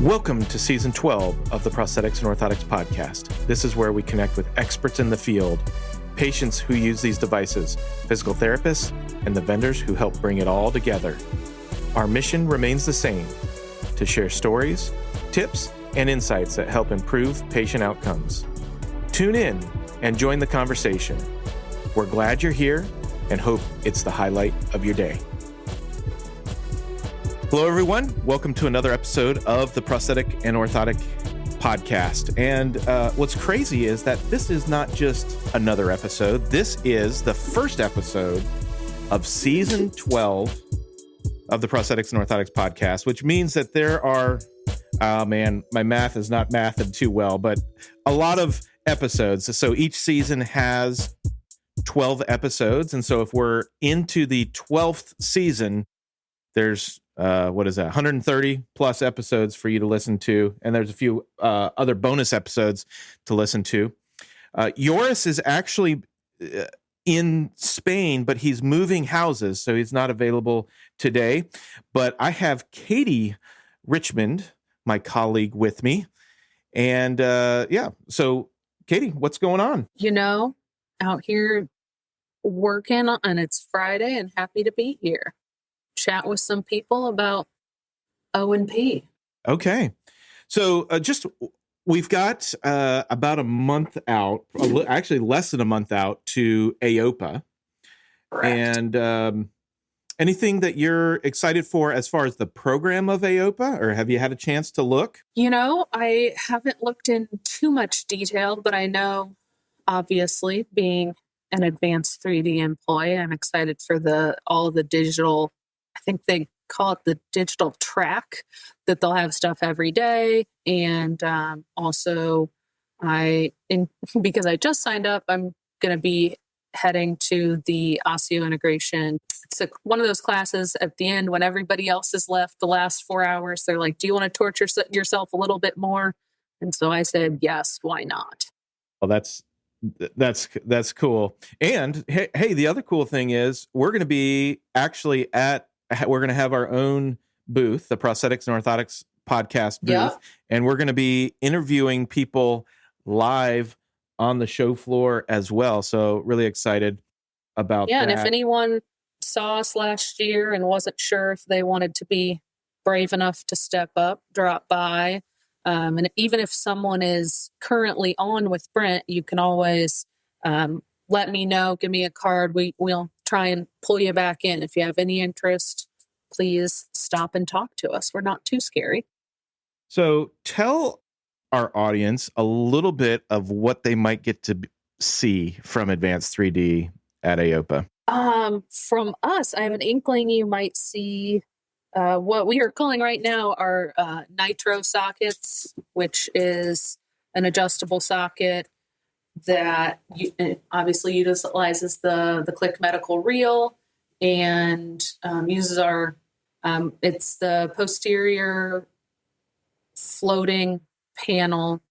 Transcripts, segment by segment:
Welcome to Season 12 of the Prosthetics and Orthotics Podcast. This is where we connect with experts in the field, patients who use these devices, physical therapists, and the vendors who help bring it all together. Our mission remains the same: to share stories, tips, and insights that help improve patient outcomes. Tune in and join the conversation. We're glad you're here and hope it's the highlight of your day. Hello, everyone. Welcome to another episode of the Prosthetic and Orthotic Podcast. And what's crazy is that this is not just another episode. This is the first episode of Season 12 of the Prosthetics and Orthotics Podcast, which means that there are, my math is not mathed too well, but a lot of episodes. So each season has 12 episodes. And so if we're into the 12th season, there's 130 plus episodes for you to listen to. And there's a few other bonus episodes to listen to. Joris is actually in Spain, but he's moving houses, so he's not available today. But I have Katie Richmond, my colleague, with me. And so Katie, what's going on? Out here working, and it's Friday, and happy to be here. Chat with some people about O&P. Okay. So we've got about a month out, actually less than a month out to AOPA. Correct. And anything that you're excited for as far as the program of AOPA, or have you had a chance to look? I haven't looked in too much detail, but I know, obviously, being an advanced 3D employee, I'm excited for all of the digital. I think they call it the digital track, that they'll have stuff every day. And also, because I just signed up, I'm going to be heading to the osseointegration. It's one of those classes at the end when everybody else is left the last 4 hours. They're like, do you want to torture yourself a little bit more? And so I said, yes, why not? Well, that's cool. And hey, the other cool thing is we're going to be actually we're going to have our own booth, the Prosthetics and Orthotics Podcast booth, Yep. And we're going to be interviewing people live on the show floor as well. So really excited about that. Yeah, and if anyone saw us last year and wasn't sure if they wanted to be brave enough to step up, drop by. And even if someone is currently on with Brent, you can always let me know, give me a card. We'll try and pull you back in. If you have any interest, please stop and talk to us. We're not too scary. So tell our audience a little bit of what they might get to see from Advanced 3D at AOPA. From us, I have an inkling you might see what we are calling right now our nitro sockets, which is an adjustable socket that obviously utilizes the Click Medical Reel and uses it's the posterior floating panel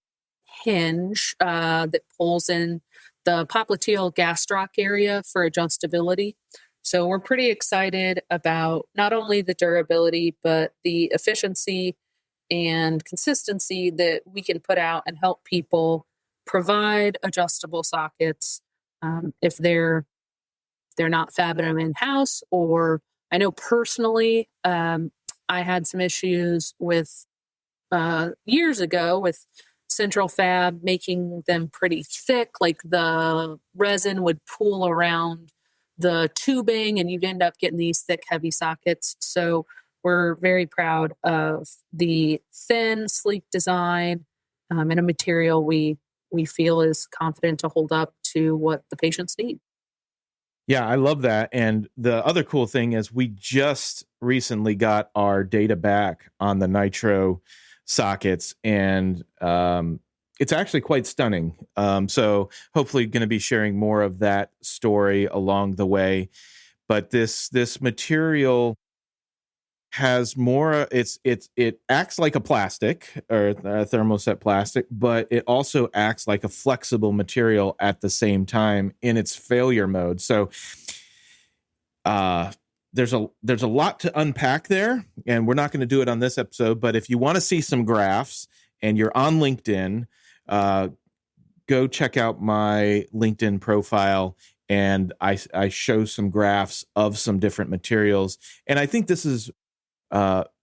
hinge that pulls in the popliteal gastroc area for adjustability. So we're pretty excited about not only the durability, but the efficiency and consistency that we can put out and help people provide adjustable sockets if they're not fabbing them in-house. Or I know personally, I had some issues with years ago with central fab, making them pretty thick, like the resin would pool around the tubing and you'd end up getting these thick, heavy sockets. So we're very proud of the thin, sleek design and a material we feel is confident to hold up to what the patients need. Yeah, I love that. And the other cool thing is we just recently got our data back on the Nitro sockets, and it's actually quite stunning. So hopefully going to be sharing more of that story along the way. But this material has more, it acts like a plastic or a thermoset plastic, but it also acts like a flexible material at the same time in its failure mode. So there's a lot to unpack there, and we're not going to do it on this episode. But if you want to see some graphs and you're on LinkedIn, go check out my LinkedIn profile, and I show some graphs of some different materials. And I think this is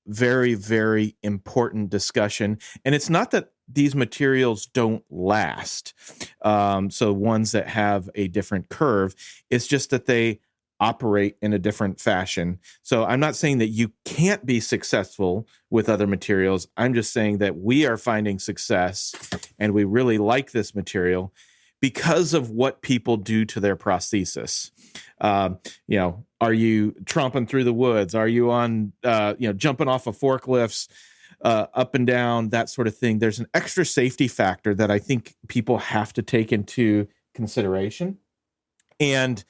very, very important discussion. And it's not that these materials don't last. So ones that have a different curve, it's just that they operate in a different fashion. So I'm not saying that you can't be successful with other materials. I'm just saying that we are finding success and we really like this material because of what people do to their prosthesis. Are you tromping through the woods? Are you on, jumping off of forklifts, up and down, that sort of thing? There's an extra safety factor that I think people have to take into consideration. And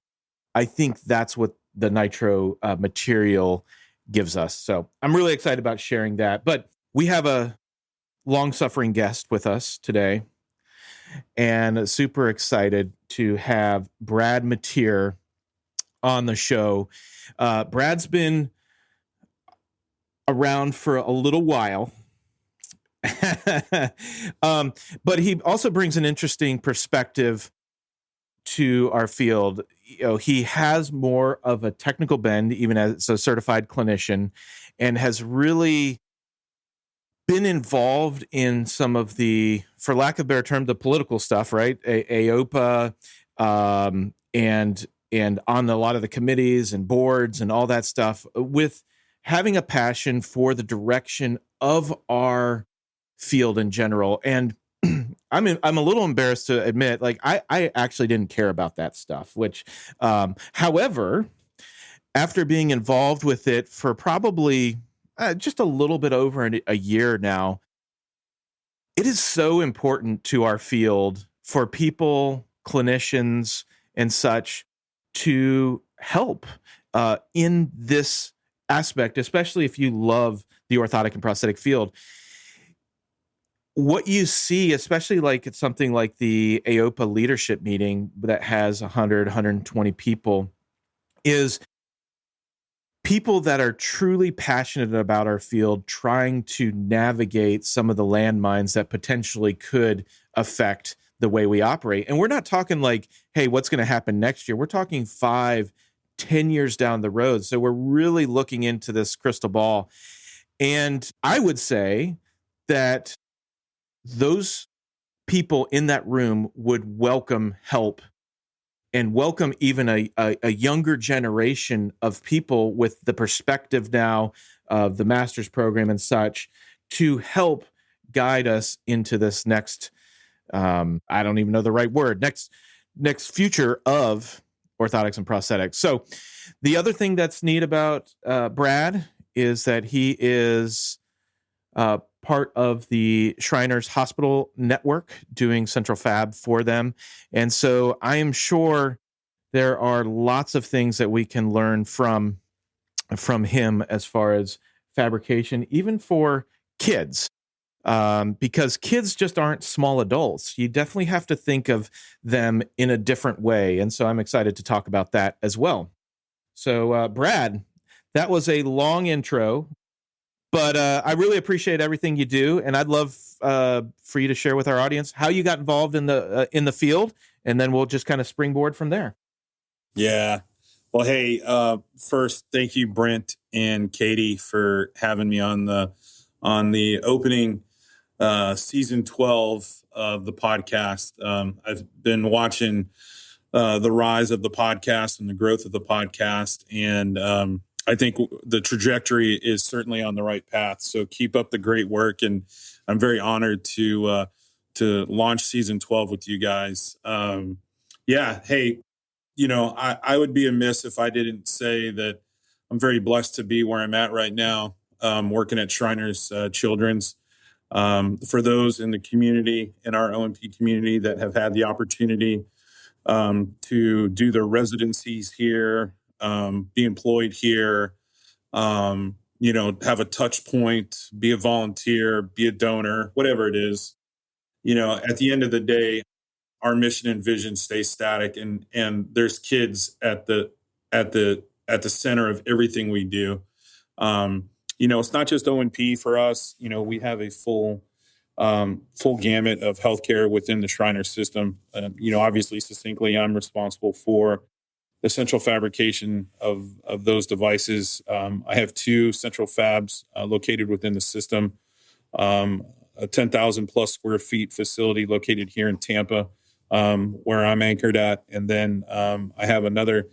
I think that's what the nitro material gives us. So I'm really excited about sharing that. But we have a long-suffering guest with us today, and super excited to have Brad Matear on the show. Brad's been around for a little while, but he also brings an interesting perspective to our field. He has more of a technical bend, even as a certified clinician, and has really been involved in some of the, for lack of a better term, the political stuff, right? AOPA, and on a lot of the committees and boards and all that stuff, with having a passion for the direction of our field in general. And I'm a little embarrassed to admit, like, I actually didn't care about that stuff, which, however, after being involved with it for probably just a little bit over a year now, it is so important to our field for people, clinicians, and such to help in this aspect, especially if you love the orthotic and prosthetic field. What you see, especially like it's something like the AOPA leadership meeting that has 100, 120 people, is people that are truly passionate about our field trying to navigate some of the landmines that potentially could affect the way we operate. And we're not talking like, hey, what's going to happen next year? We're talking 5, 10 years down the road. So we're really looking into this crystal ball. And I would say that those people in that room would welcome help and welcome even a younger generation of people with the perspective now of the master's program and such to help guide us into this next, I don't even know the right word, next future of orthotics and prosthetics. So the other thing that's neat about Brad is that he is part of the Shriners Hospital Network, doing central fab for them. And so I am sure there are lots of things that we can learn from him as far as fabrication, even for kids, because kids just aren't small adults. You definitely have to think of them in a different way. And so I'm excited to talk about that as well. So, Brad, that was a long intro, but I really appreciate everything you do, and I'd love for you to share with our audience how you got involved in the field, and then we'll just kind of springboard from there. Yeah. Well, hey, first, thank you, Brent and Katie, for having me on the opening season 12 of the podcast. I've been watching the rise of the podcast and the growth of the podcast, and I think the trajectory is certainly on the right path. So keep up the great work, and I'm very honored to launch season 12 with you guys. Yeah, hey, I would be amiss if I didn't say that I'm very blessed to be where I'm at right now, working at Shriners Children's. For those in the community, in our O&P community, that have had the opportunity to do their residencies here, be employed here, have a touch point, be a volunteer, be a donor, whatever it is. At the end of the day, our mission and vision stay static, and there's kids at the at the center of everything we do. It's not just O&P for us. We have a full gamut of healthcare within the Shriner system. Obviously, succinctly, I'm responsible for the central fabrication of those devices. I have 2 central fabs located within the system, a 10,000 plus square feet facility located here in Tampa, where I'm anchored at. And then I have another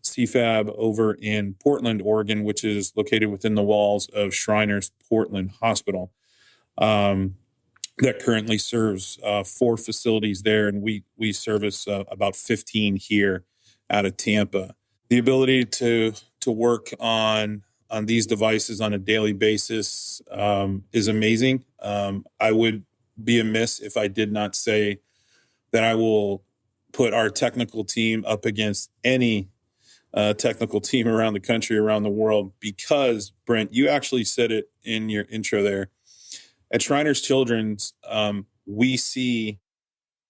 CFAB over in Portland, Oregon, which is located within the walls of Shriner's Portland Hospital. That currently serves 4 facilities there, and we service about 15 here out of Tampa. The ability to work on these devices on a daily basis is amazing. I would be amiss if I did not say that I will put our technical team up against any technical team around the country, around the world, because, Brent, you actually said it in your intro there. At Shriners Children's, we see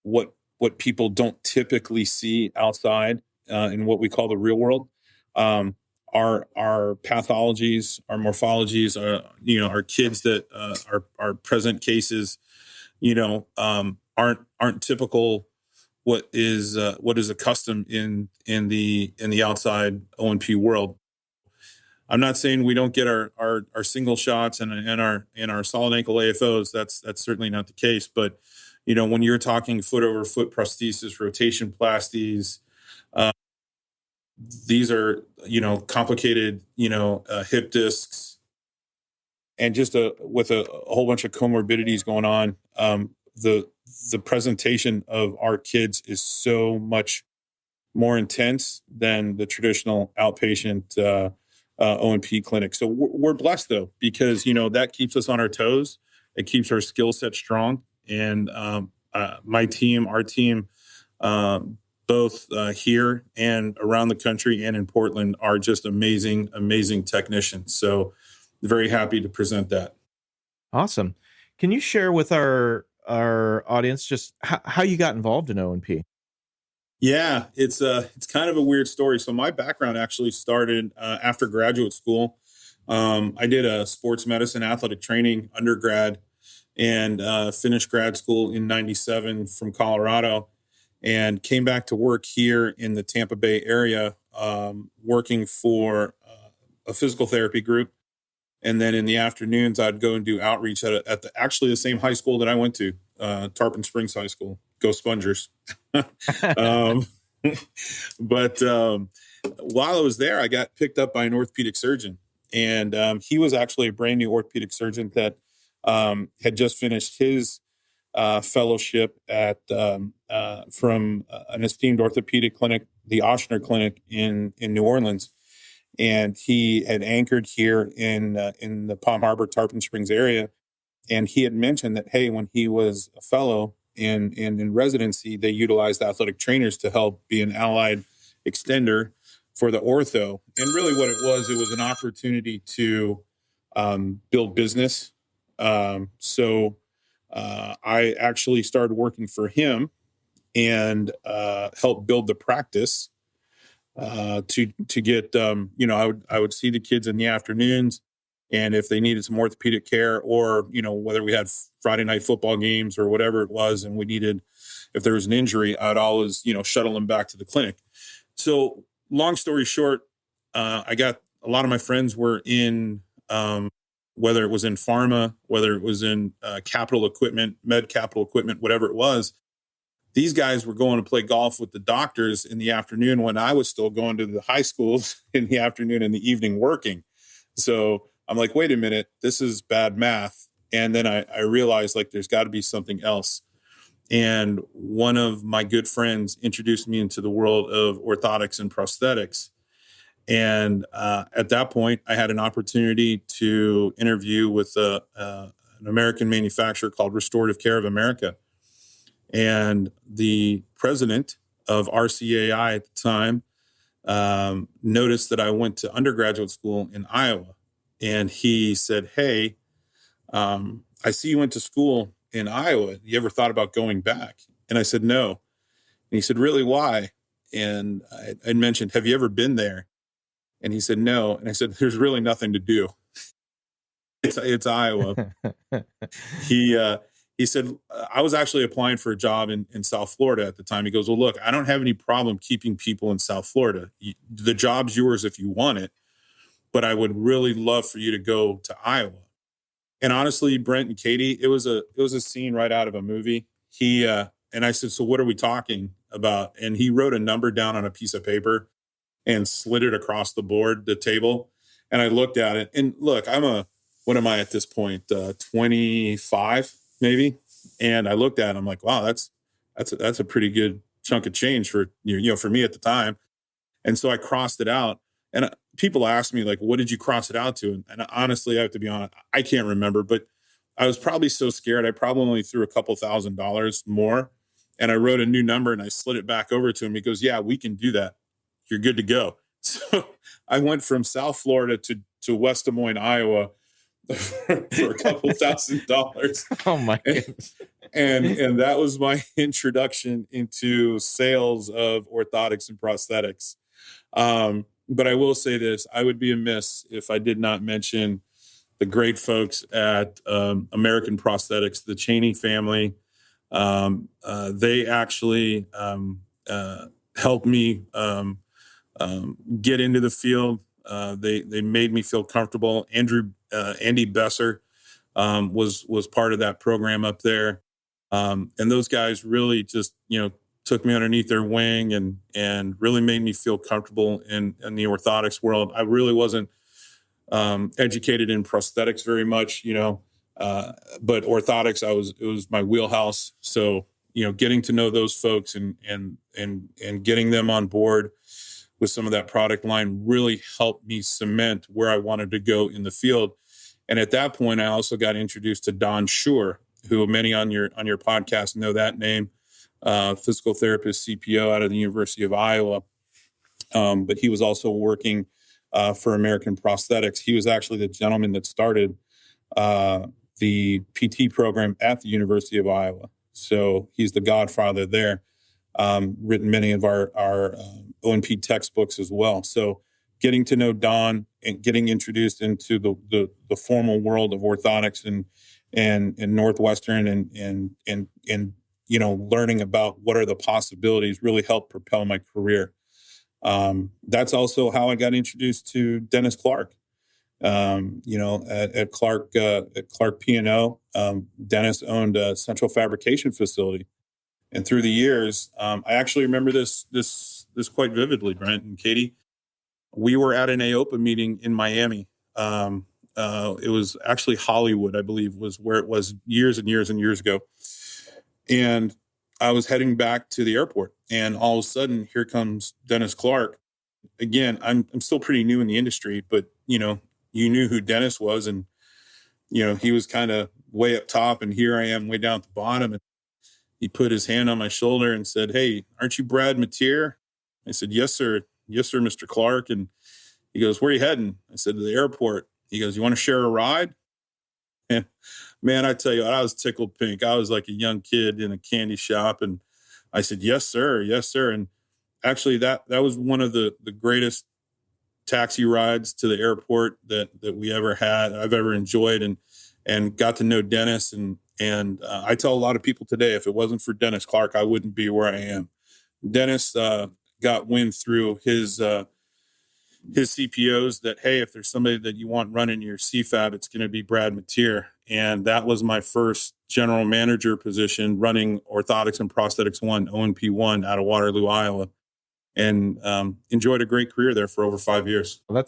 what people don't typically see outside in what we call the real world. Our pathologies, our morphologies, our kids that are present cases, aren't typical what is accustomed in the outside O&P world. I'm not saying we don't get our single shots and our solid ankle AFOs. That's certainly not the case. But when you're talking foot over foot prosthesis, rotation plasties, these are complicated hip discs, and just with a whole bunch of comorbidities going on. The presentation of our kids is so much more intense than the traditional outpatient O&P clinic. So we're blessed, though, because that keeps us on our toes. It keeps our skill set strong. And our team, both here and around the country and in Portland, are just amazing technicians. So very happy to present that. Awesome. Can you share with our audience just how you got involved in O&P? Yeah, it's kind of a weird story. So my background actually started after graduate school. I did a sports medicine athletic training undergrad and finished grad school in '97 from Colorado, and came back to work here in the Tampa Bay area, working for a physical therapy group. And then in the afternoons, I'd go and do outreach at actually the same high school that I went to, Tarpon Springs High School. Go Spongers. But while I was there, I got picked up by an orthopedic surgeon. And he was actually a brand new orthopedic surgeon that had just finished his fellowship from an esteemed orthopedic clinic, the Ochsner Clinic in New Orleans. And he had anchored here in the Palm Harbor, Tarpon Springs area. And he had mentioned that, hey, when he was a fellow in residency, they utilized athletic trainers to help be an allied extender for the ortho. And really what it was an opportunity to build business. So I actually started working for him and helped build the practice to get, I would see the kids in the afternoons, and if they needed some orthopedic care, or, whether we had Friday night football games or whatever it was, and if there was an injury, I'd always, shuttle them back to the clinic. So long story short, I got a lot of my friends were in, whether it was in pharma, whether it was in capital equipment, med capital equipment, whatever it was. These guys were going to play golf with the doctors in the afternoon when I was still going to the high schools in the afternoon and the evening working. So I'm like, wait a minute, this is bad math. And then I realized, like, there's got to be something else. And one of my good friends introduced me into the world of orthotics and prosthetics. And at that point, I had an opportunity to interview with an American manufacturer called Restorative Care of America. And the president of RCAI at the time noticed that I went to undergraduate school in Iowa. And he said, hey, I see you went to school in Iowa. You ever thought about going back? And I said, no. And he said, really, why? And I mentioned, have you ever been there? And he said, no. And I said, there's really nothing to do. It's Iowa. He said, I was actually applying for a job in South Florida at the time. He goes, well, look, I don't have any problem keeping people in South Florida. The job's yours if you want it, but I would really love for you to go to Iowa. And honestly, Brent and Katie, it was a scene right out of a movie. And I said, so what are we talking about? And he wrote a number down on a piece of paper and slid it across the table. And I looked at it, and look, what am I at this point? 25 maybe. And I looked at it, I'm like, wow, that's a pretty good chunk of change for, for me at the time. And so I crossed it out, and people ask me, like, what did you cross it out to? And honestly, I have to be honest, I can't remember, but I was probably so scared. I probably only threw a couple $1,000s more, and I wrote a new number and I slid it back over to him. He goes, yeah, we can do that. You're good to go. So I went from South Florida to West Des Moines, Iowa for a couple $1,000s. Oh my goodness. And that was my introduction into sales of orthotics and prosthetics. But I will say this, I would be amiss if I did not mention the great folks at American Prosthetics, the Cheney family. They actually helped me get into the field. They made me feel comfortable. Andy Besser was part of that program up there. And those guys really just, took me underneath their wing and really made me feel comfortable in the orthotics world. I really wasn't educated in prosthetics very much, but orthotics, it was my wheelhouse. So, getting to know those folks and getting them on board with some of that product line really helped me cement where I wanted to go in the field. And at that point, I also got introduced to Don Schur, who many on your podcast know that name, physical therapist, CPO out of the University of Iowa. But he was also working for American Prosthetics. He was actually the gentleman that started the PT program at the University of Iowa. So he's the godfather there. Written many of our O&P textbooks as well. So getting to know Don and getting introduced into the formal world of orthotics and Northwestern and learning about what are the possibilities really helped propel my career. That's also how I got introduced to Dennis Clark. At Clark P&O, Dennis owned a central fabrication facility. And through the years, I actually remember this quite vividly, Brent and Katie. We were at an AOPA meeting in Miami. It was actually Hollywood, I believe, was where it was years and years and years ago. And I was heading back to the airport, and all of a sudden, here comes Dennis Clark. Again, I'm still pretty new in the industry, but you knew who Dennis was, and he was kind of way up top, and here I am way down at the bottom. And he put his hand on my shoulder and said, "Hey, aren't you Brad Matear?" I said, "Yes, sir. Yes, sir, Mr. Clark." And he goes, "Where are you heading?" I said, "To the airport." He goes, "You want to share a ride?" And man, I tell you what, I was tickled pink. I was like a young kid in a candy shop. And I said, "Yes, sir. Yes, sir." And actually that was one of the greatest taxi rides to the airport that we ever had, I've ever enjoyed, and got to know Dennis. And I tell a lot of people today, if it wasn't for Dennis Clark, I wouldn't be where I am. Dennis got wind through his CPOs that, hey, if there's somebody that you want running your CFAB, it's going to be Brad Matear. And that was my first general manager position, running Orthotics and Prosthetics 1, O&P1 out of Waterloo, Iowa. And enjoyed a great career there for over 5 years. Well,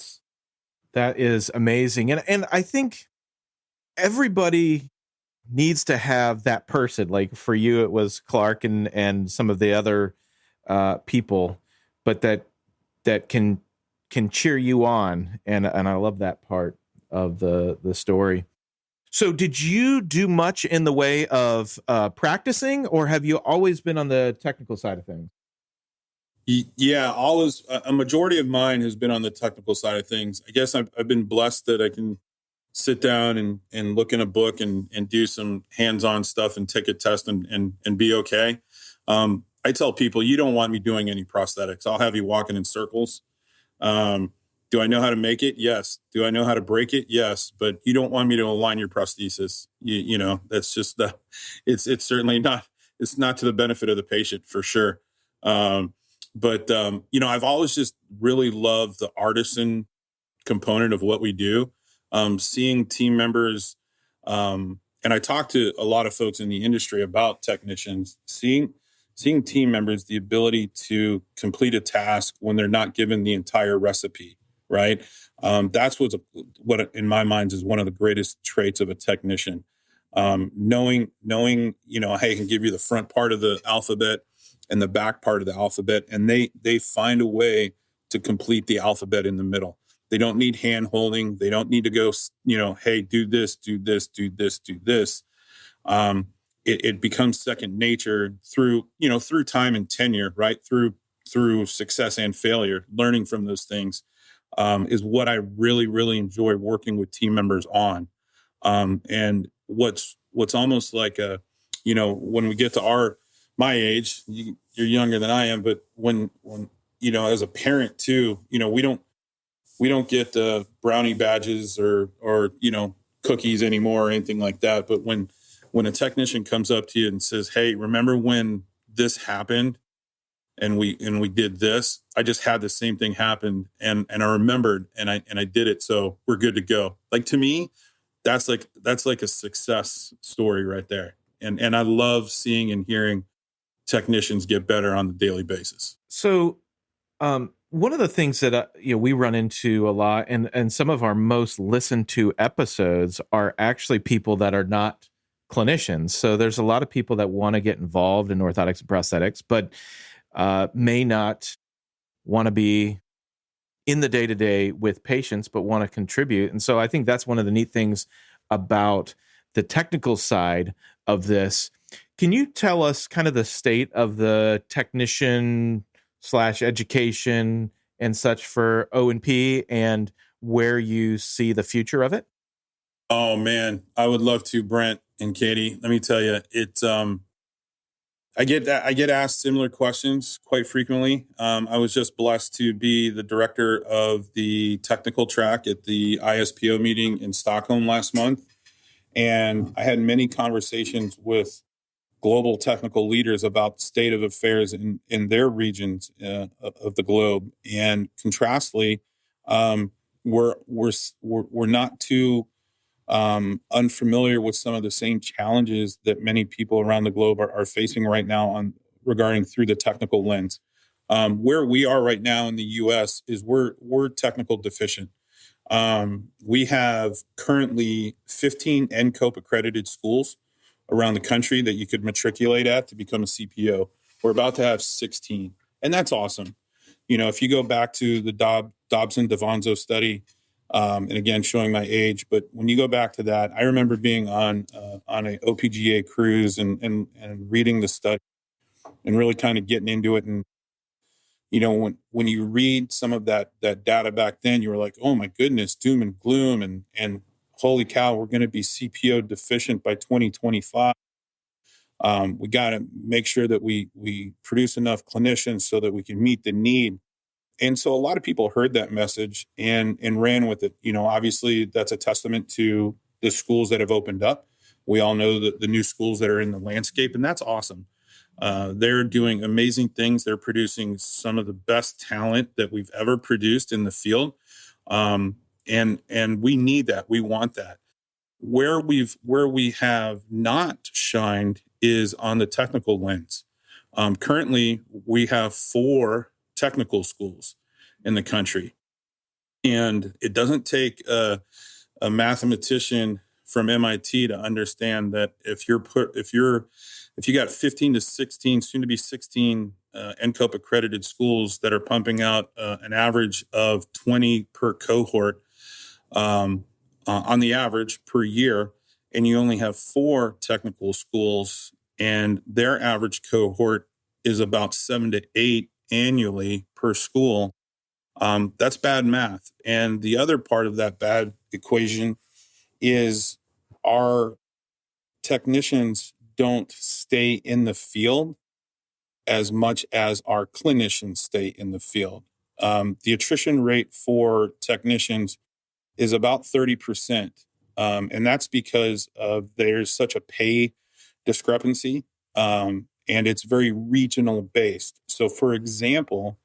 that is amazing. And I think everybody needs to have that person. Like for you, it was Clark and some of the other people, but that can cheer you on. And I love that part of the story. So did you do much in the way of practicing, or have you always been on the technical side of things? Yeah, a majority of mine has been on the technical side of things. I guess I've been blessed that I can sit down and look in a book and do some hands-on stuff and take a test and be okay. I tell people, you don't want me doing any prosthetics. I'll have you walking in circles. Do I know how to make it? Yes. Do I know how to break it? Yes. But you don't want me to align your prosthesis. You know, that's just it's certainly not, it's not to the benefit of the patient for sure. You know, I've always just really loved the artisan component of what we do. Seeing team members, and I talk to a lot of folks in the industry about technicians, seeing team members, the ability to complete a task when they're not given the entire recipe, right? That's what in my mind is one of the greatest traits of a technician. Knowing, you know, hey, I can give you the front part of the alphabet and the back part of the alphabet, and they find a way to complete the alphabet in the middle. They don't need hand holding. They don't need to go, you know, hey, do this, do this, do this, do this. It becomes second nature through time and tenure, right? Through success and failure, learning from those things is what I really, really enjoy working with team members on. And what's almost like when we get to my age, you're younger than I am, but when you know, as a parent too, you know, we don't get brownie badges or you know, cookies anymore or anything like that. But when a technician comes up to you and says, "Hey, remember when this happened and we did this? I just had the same thing happen and I remembered and I did it, so we're good to go." Like, to me, that's like a success story right there. And I love seeing and hearing technicians get better on the daily basis. So, one of the things that we run into a lot, and some of our most listened to episodes are actually people that are not clinicians. So there's a lot of people that want to get involved in orthotics and prosthetics, but may not want to be in the day-to-day with patients, but want to contribute. And so I think that's one of the neat things about the technical side of this. Can you tell us kind of the state of the technician / education and such for O&P and where you see the future of it? Oh man, I would love to, Brent and Katie. Let me tell you, I get asked similar questions quite frequently. I was just blessed to be the director of the technical track at the ISPO meeting in Stockholm last month. And I had many conversations with global technical leaders about the state of affairs in their regions of the globe. And contrastly, we're not too unfamiliar with some of the same challenges that many people around the globe are facing right now regarding through the technical lens. Where we are right now in the U.S. is we're technical deficient. We have currently 15 NCOPE accredited schools around the country that you could matriculate at to become a CPO. We're about to have 16, and that's awesome. You know, if you go back to the Dobson-DaVanzo study, and again, showing my age, but when you go back to that, I remember being on a OPGA cruise and reading the study and really kind of getting into it. And, you know, when you read some of that data back then, you were like, oh my goodness, doom and gloom and holy cow, we're going to be CPO deficient by 2025. We got to make sure that we produce enough clinicians so that we can meet the need. And so a lot of people heard that message and ran with it. You know, obviously that's a testament to the schools that have opened up. We all know the new schools that are in the landscape, and that's awesome. They're doing amazing things. They're producing some of the best talent that we've ever produced in the field. And we need that. We want that. Where we have not shined is on the technical lens. Currently, we have 4 technical schools in the country, and it doesn't take a mathematician from MIT to understand that if you got 15 to 16, soon to be 16 NCOPE accredited schools that are pumping out an average of 20 per cohort on the average per year, and you only have 4 technical schools, and their average cohort is about 7 to 8 annually per school, that's bad math. And the other part of that bad equation is our technicians don't stay in the field as much as our clinicians stay in the field. The attrition rate for technicians is about 30%. And that's because there's such a pay discrepancy, and it's very regional based. So, for example,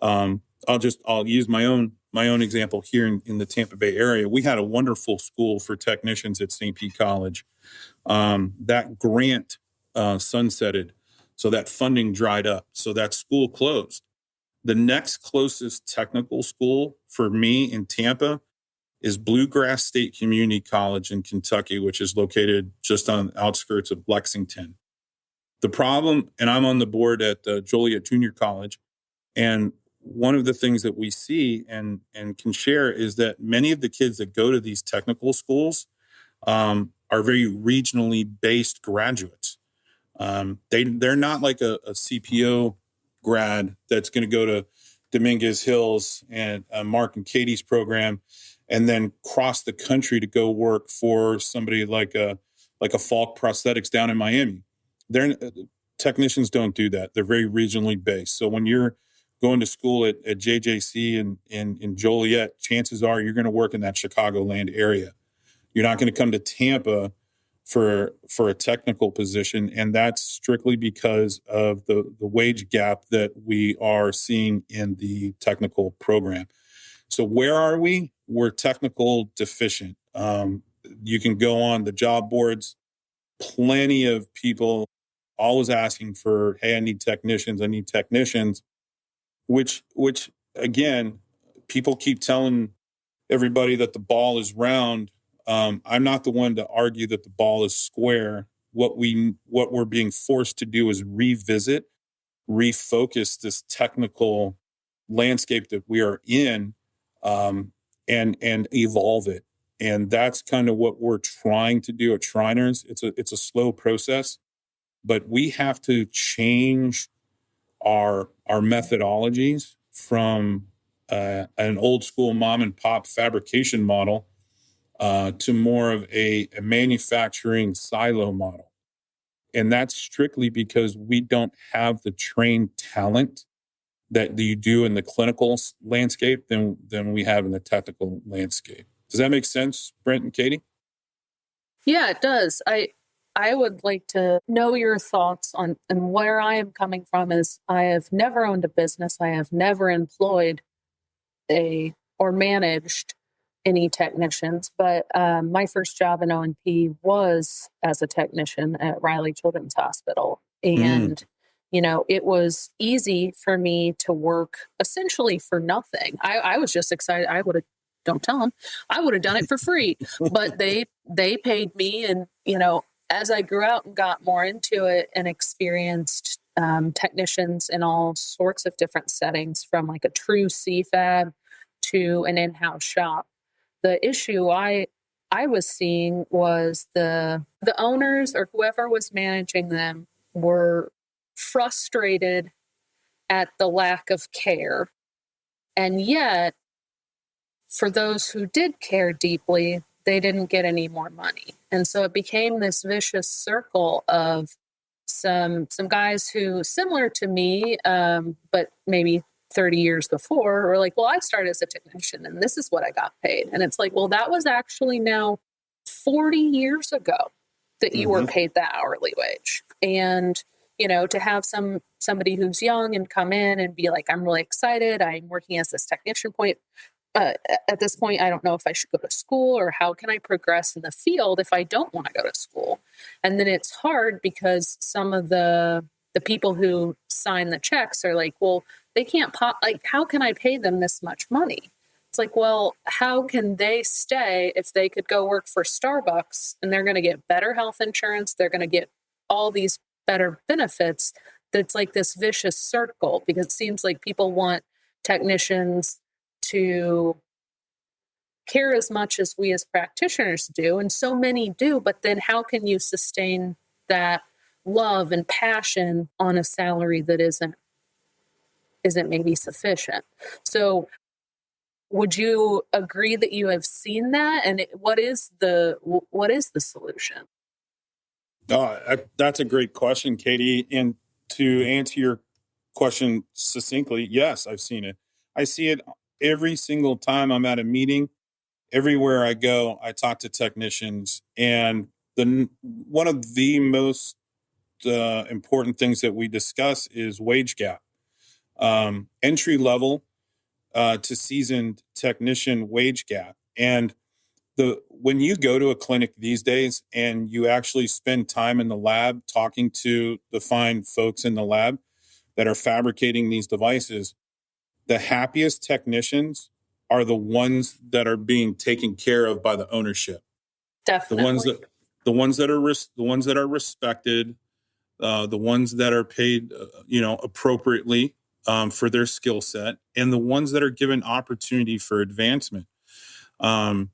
I'll use my own example here in the Tampa Bay area. We had a wonderful school for technicians at St. Pete College. That grant sunsetted, so that funding dried up, so that school closed. The next closest technical school for me in Tampa is Bluegrass State Community College in Kentucky, which is located just on the outskirts of Lexington. The problem, and I'm on the board at Joliet Junior College, and one of the things that we see and can share is that many of the kids that go to these technical schools are very regionally based graduates. They're not like a CPO grad that's going to go to Dominguez Hills and Mark and Katie's program and then cross the country to go work for somebody like a Falk Prosthetics down in Miami. Technicians don't do that. They're very regionally based. So when you're going to school at JJC in Joliet, chances are you're going to work in that Chicagoland area. You're not going to come to Tampa for a technical position, and that's strictly because of the wage gap that we are seeing in the technical program. So where are we? We're technical deficient. You can go on the job boards, plenty of people always asking for, hey, I need technicians, which again, people keep telling everybody that the ball is round. I'm not the one to argue that the ball is square. What we're being forced to do is refocus this technical landscape that we are in, and evolve it. And that's kind of what we're trying to do at Shriners. It's a slow process, but we have to change our methodologies from an old school mom and pop fabrication model to more of a manufacturing silo model. And that's strictly because we don't have the trained talent that you do in the clinical landscape than we have in the technical landscape. Does that make sense, Brent and Katie? Yeah, it does. I would like to know your thoughts on, and where I am coming from is I have never owned a business. I have never employed or managed any technicians, but my first job in O&P was as a technician at Riley Children's Hospital. And, it was easy for me to work essentially for nothing. I was just excited. Don't tell them, I would have done it for free, but they paid me. And, as I grew out and got more into it and experienced technicians in all sorts of different settings, from like a true CFAB to an in-house shop, the issue I was seeing was the owners or whoever was managing them were frustrated at the lack of care. And yet, for those who did care deeply, they didn't get any more money. And so it became this vicious circle of some guys who, similar to me, but maybe 30 years before, were like, well, I started as a technician and this is what I got paid. And it's like, well, that was actually now 40 years ago that you were paid the hourly wage. And, to have somebody who's young and come in and be like, I'm really excited, I'm working as this technician point. At this point, I don't know if I should go to school or how can I progress in the field if I don't want to go to school. And then it's hard because some of the people who sign the checks are like, well, they can't how can I pay them this much money? It's like, well, how can they stay if they could go work for Starbucks and they're going to get better health insurance? They're going to get all these better benefits. That's like this vicious circle, because it seems like people want technicians to care as much as we as practitioners do. And so many do, but then how can you sustain that love and passion on a salary that isn't maybe sufficient? So would you agree that you have seen that? And what is the solution? That's a great question, Katie. And to answer your question succinctly, yes, I've seen it. I see it every single time I'm at a meeting. Everywhere I go, I talk to technicians, and one of the most important things that we discuss is wage gap. Entry level to seasoned technician wage gap. And when you go to a clinic these days and you actually spend time in the lab talking to the fine folks in the lab that are fabricating these devices, the happiest technicians are the ones that are being taken care of by the ownership. Definitely. The ones that are respected, the ones that are paid, appropriately for their skill set, and the ones that are given opportunity for advancement. I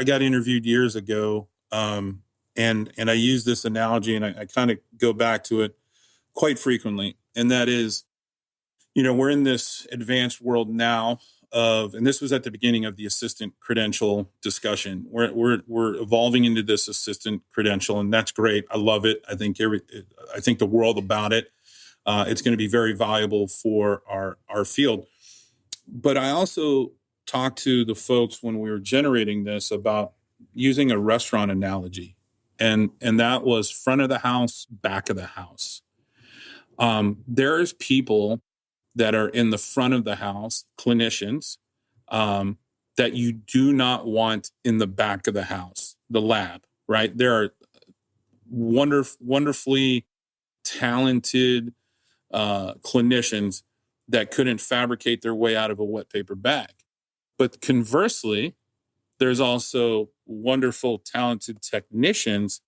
got interviewed years ago, and I use this analogy, and I kind of go back to it quite frequently, and that is, we're in this advanced world now and this was at the beginning of the assistant credential discussion. We're evolving into this assistant credential, and that's great. I love it. I think the world about it. It's going to be very valuable for our field. But I also talked to the folks when we were generating this about using a restaurant analogy, and that was front of the house, back of the house. There's people that are in the front of the house, clinicians, that you do not want in the back of the house, the lab, right? There are wonderfully talented clinicians that couldn't fabricate their way out of a wet paper bag. But conversely, there's also wonderful, talented technicians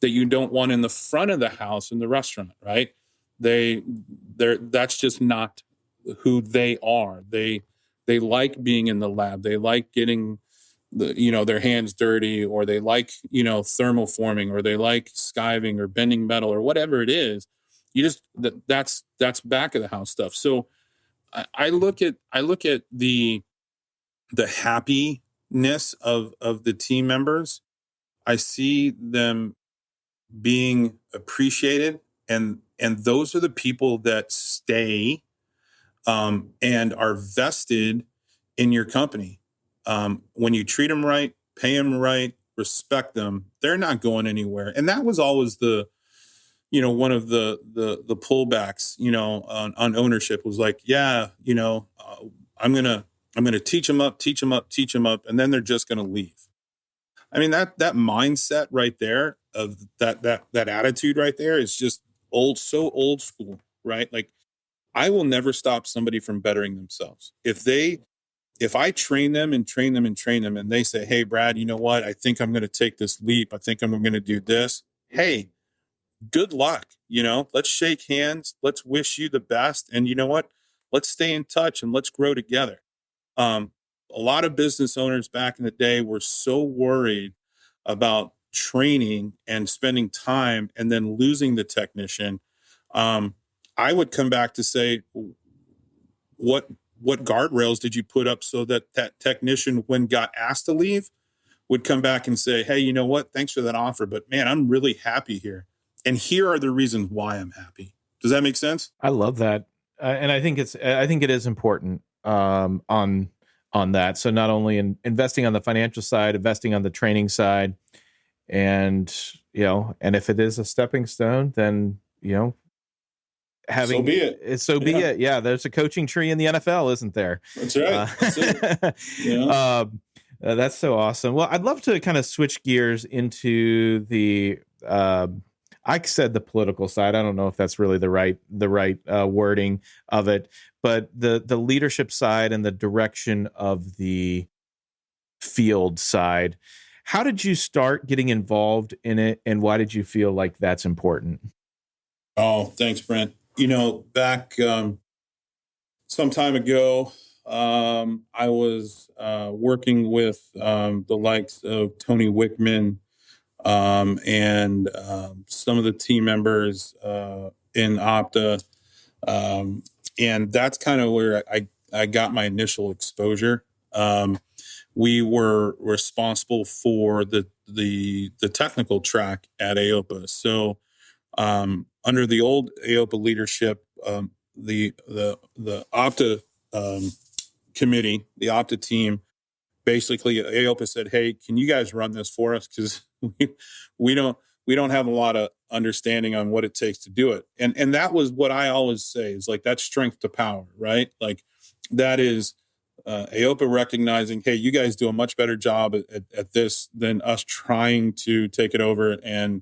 that you don't want in the front of the house in the restaurant, right? That's just not who they are. They like being in the lab. They like getting their hands dirty, or they like thermoforming, or they like skiving or bending metal or whatever it is. That's back of the house stuff. So I look at the happiness of the team members. I see them being appreciated, and those are the people that stay and are vested in your company. When you treat them right, pay them right, respect them, they're not going anywhere. And that was always one of the pullbacks, on ownership was like, I'm going to teach them up, and then they're just going to leave. I mean, that mindset right there, of that attitude right there, is just so old school, right? Like, I will never stop somebody from bettering themselves. If I train them and they say, hey, Brad, you know what? I think I'm going to take this leap. I think I'm going to do this. Hey, good luck. Let's shake hands. Let's wish you the best. And you know what? Let's stay in touch and let's grow together. A lot of business owners back in the day were so worried about training and spending time and then losing the technician. I would come back to say, what guardrails did you put up so that technician, when got asked to leave, would come back and say, hey, you know what? Thanks for that offer, but man, I'm really happy here. And here are the reasons why I'm happy. Does that make sense? I love that. And I think it is important on that. So not only in investing on the financial side, investing on the training side, and if it is a stepping stone, then having so be it. Be it. Yeah, there's a coaching tree in the NFL, isn't there? That's right. That's it. Yeah. That's so awesome. Well, I'd love to kind of switch gears into the I said the political side. I don't know if that's really the right wording of it, but the leadership side and the direction of the field side. How did you start getting involved in it, and why did you feel like that's important? Oh, thanks, Brent. Back some time ago, I was working with the likes of Tony Wickman and some of the team members in Opta. And that's kind of where I got my initial exposure. We were responsible for the technical track at AOPA. So under the old AOPA leadership, Opta committee, the Opta team, basically AOPA said, "Hey, can you guys run this for us? Because we don't have a lot of understanding on what it takes to do it." And that was what I always say is like that's strength to power, right? Like that is AOPA recognizing, hey, you guys do a much better job at this than us trying to take it over and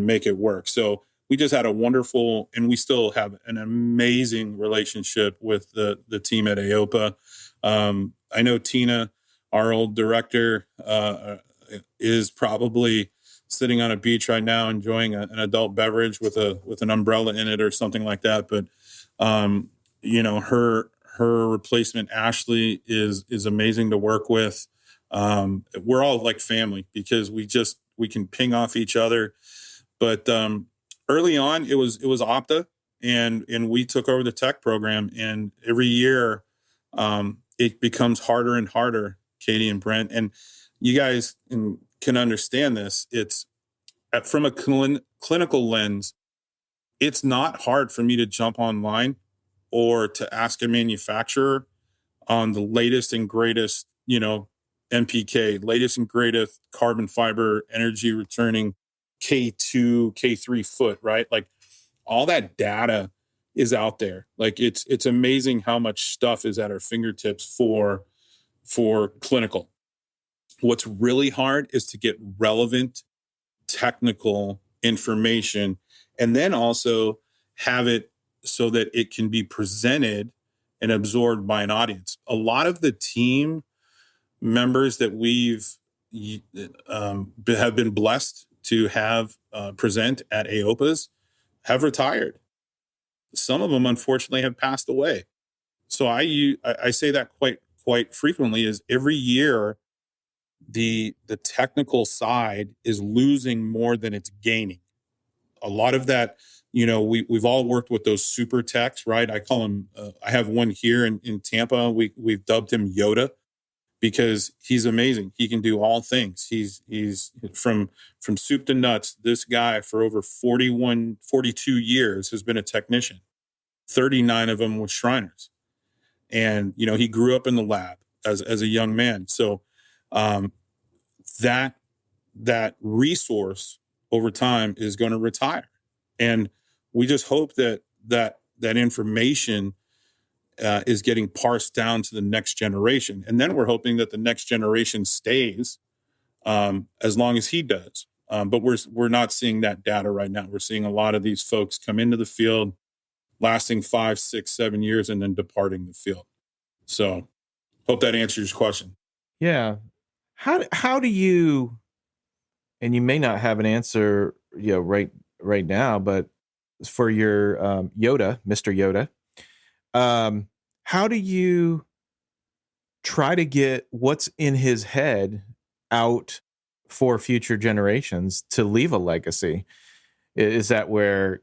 make it work. So we just had a wonderful, and we still have an amazing relationship with the team at AOPA. I know Tina, our old director, is probably sitting on a beach right now enjoying an adult beverage with an umbrella in it or something like that. But her replacement Ashley is amazing to work with. We're all like family because we can ping off each other. But early on, it was Opta, and we took over the tech program, and every year it becomes harder and harder, Katie and Brent, and you guys can understand this. It's from a clinical lens, it's not hard for me to jump online or to ask a manufacturer on the latest and greatest, NPK, latest and greatest carbon fiber energy returning K2, K3 foot, right? Like all that data is out there. Like it's amazing how much stuff is at our fingertips for clinical. What's really hard is to get relevant technical information and then also have it so that it can be presented and absorbed by an audience. A lot of the team members that we've have been blessed to have present at AOPAs have retired. Some of them, unfortunately, have passed away. So I say that quite frequently is every year the technical side is losing more than it's gaining. A lot of that, we've all worked with those super techs, right? I call them, I have one here in Tampa. We've dubbed him Yoda because he's amazing. He can do all things. He's from soup to nuts. This guy for over 42 years has been a technician, 39 of them with Shriners. And, he grew up in the lab as a young man. So that resource over time is going to retire. And we just hope that information is getting parsed down to the next generation. And then we're hoping that the next generation stays as long as he does. But we're not seeing that data right now. We're seeing a lot of these folks come into the field, lasting 5, 6, 7 years, and then departing the field. So hope that answers your question. Yeah. How do you, and you may not have an answer, right now, but for your Yoda, Mr. Yoda, how do you try to get what's in his head out for future generations to leave a legacy? Is that where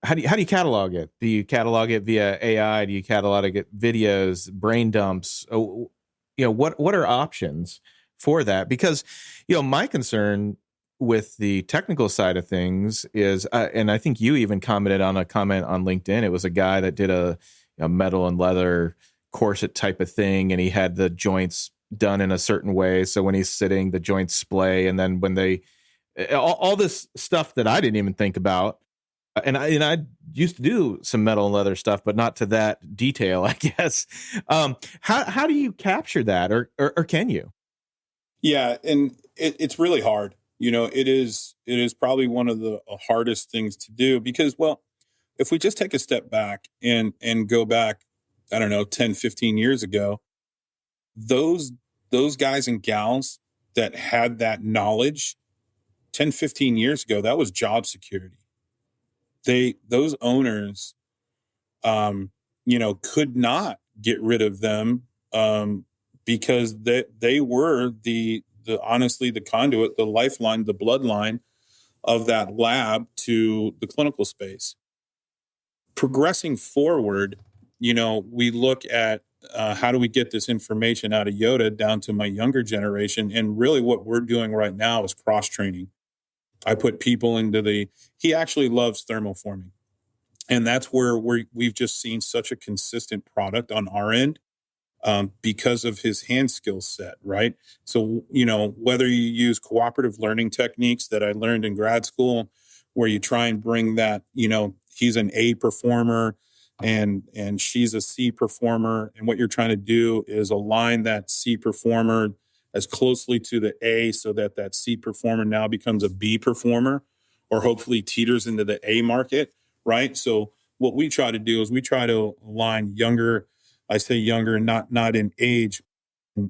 how do you catalog it? Do you catalog it via AI? Do you catalog it videos, brain dumps? What are options for that? Because, my concern with the technical side of things is, and I think you even commented on a comment on LinkedIn. It was a guy that did a metal and leather corset type of thing, and he had the joints done in a certain way. So when he's sitting, the joints splay. And then when they, all this stuff that I didn't even think about. And I used to do some metal and leather stuff, but not to that detail, I guess. How do you capture that, or can you? Yeah, and it's really hard. It is probably one of the hardest things to do because, well, if we just take a step back and go back, I don't know, 10, 15 years ago, those guys and gals that had that knowledge 10, 15 years ago, that was job security. Those owners, could not get rid of them because they were the honestly the conduit, the lifeline, the bloodline of that lab to the clinical space. Progressing forward, we look at how do we get this information out of Yoda down to my younger generation, and really what we're doing right now is cross training. I put people into he actually loves thermoforming. And that's where we've just seen such a consistent product on our end, because of his hand skill set, right? So, whether you use cooperative learning techniques that I learned in grad school, where you try and bring that, he's an A performer and she's a C performer. And what you're trying to do is align that C performer as closely to the A so that C performer now becomes a B performer, or hopefully teeters into the A market, right? So what we try to do is we try to align younger, I say younger, not in age,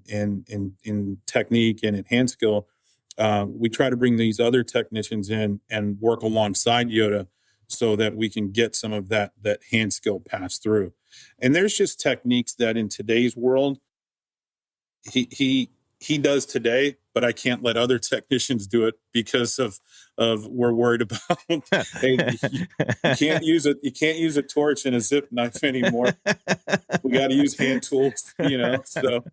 in technique and in hand skill. We try to bring these other technicians in and work alongside Yoda so that we can get some of that hand skill passed through. And there's just techniques that in today's world, he does today, but I can't let other technicians do it because of we're worried about, hey, you can't use a torch and a zip knife anymore. We got to use hand tools, So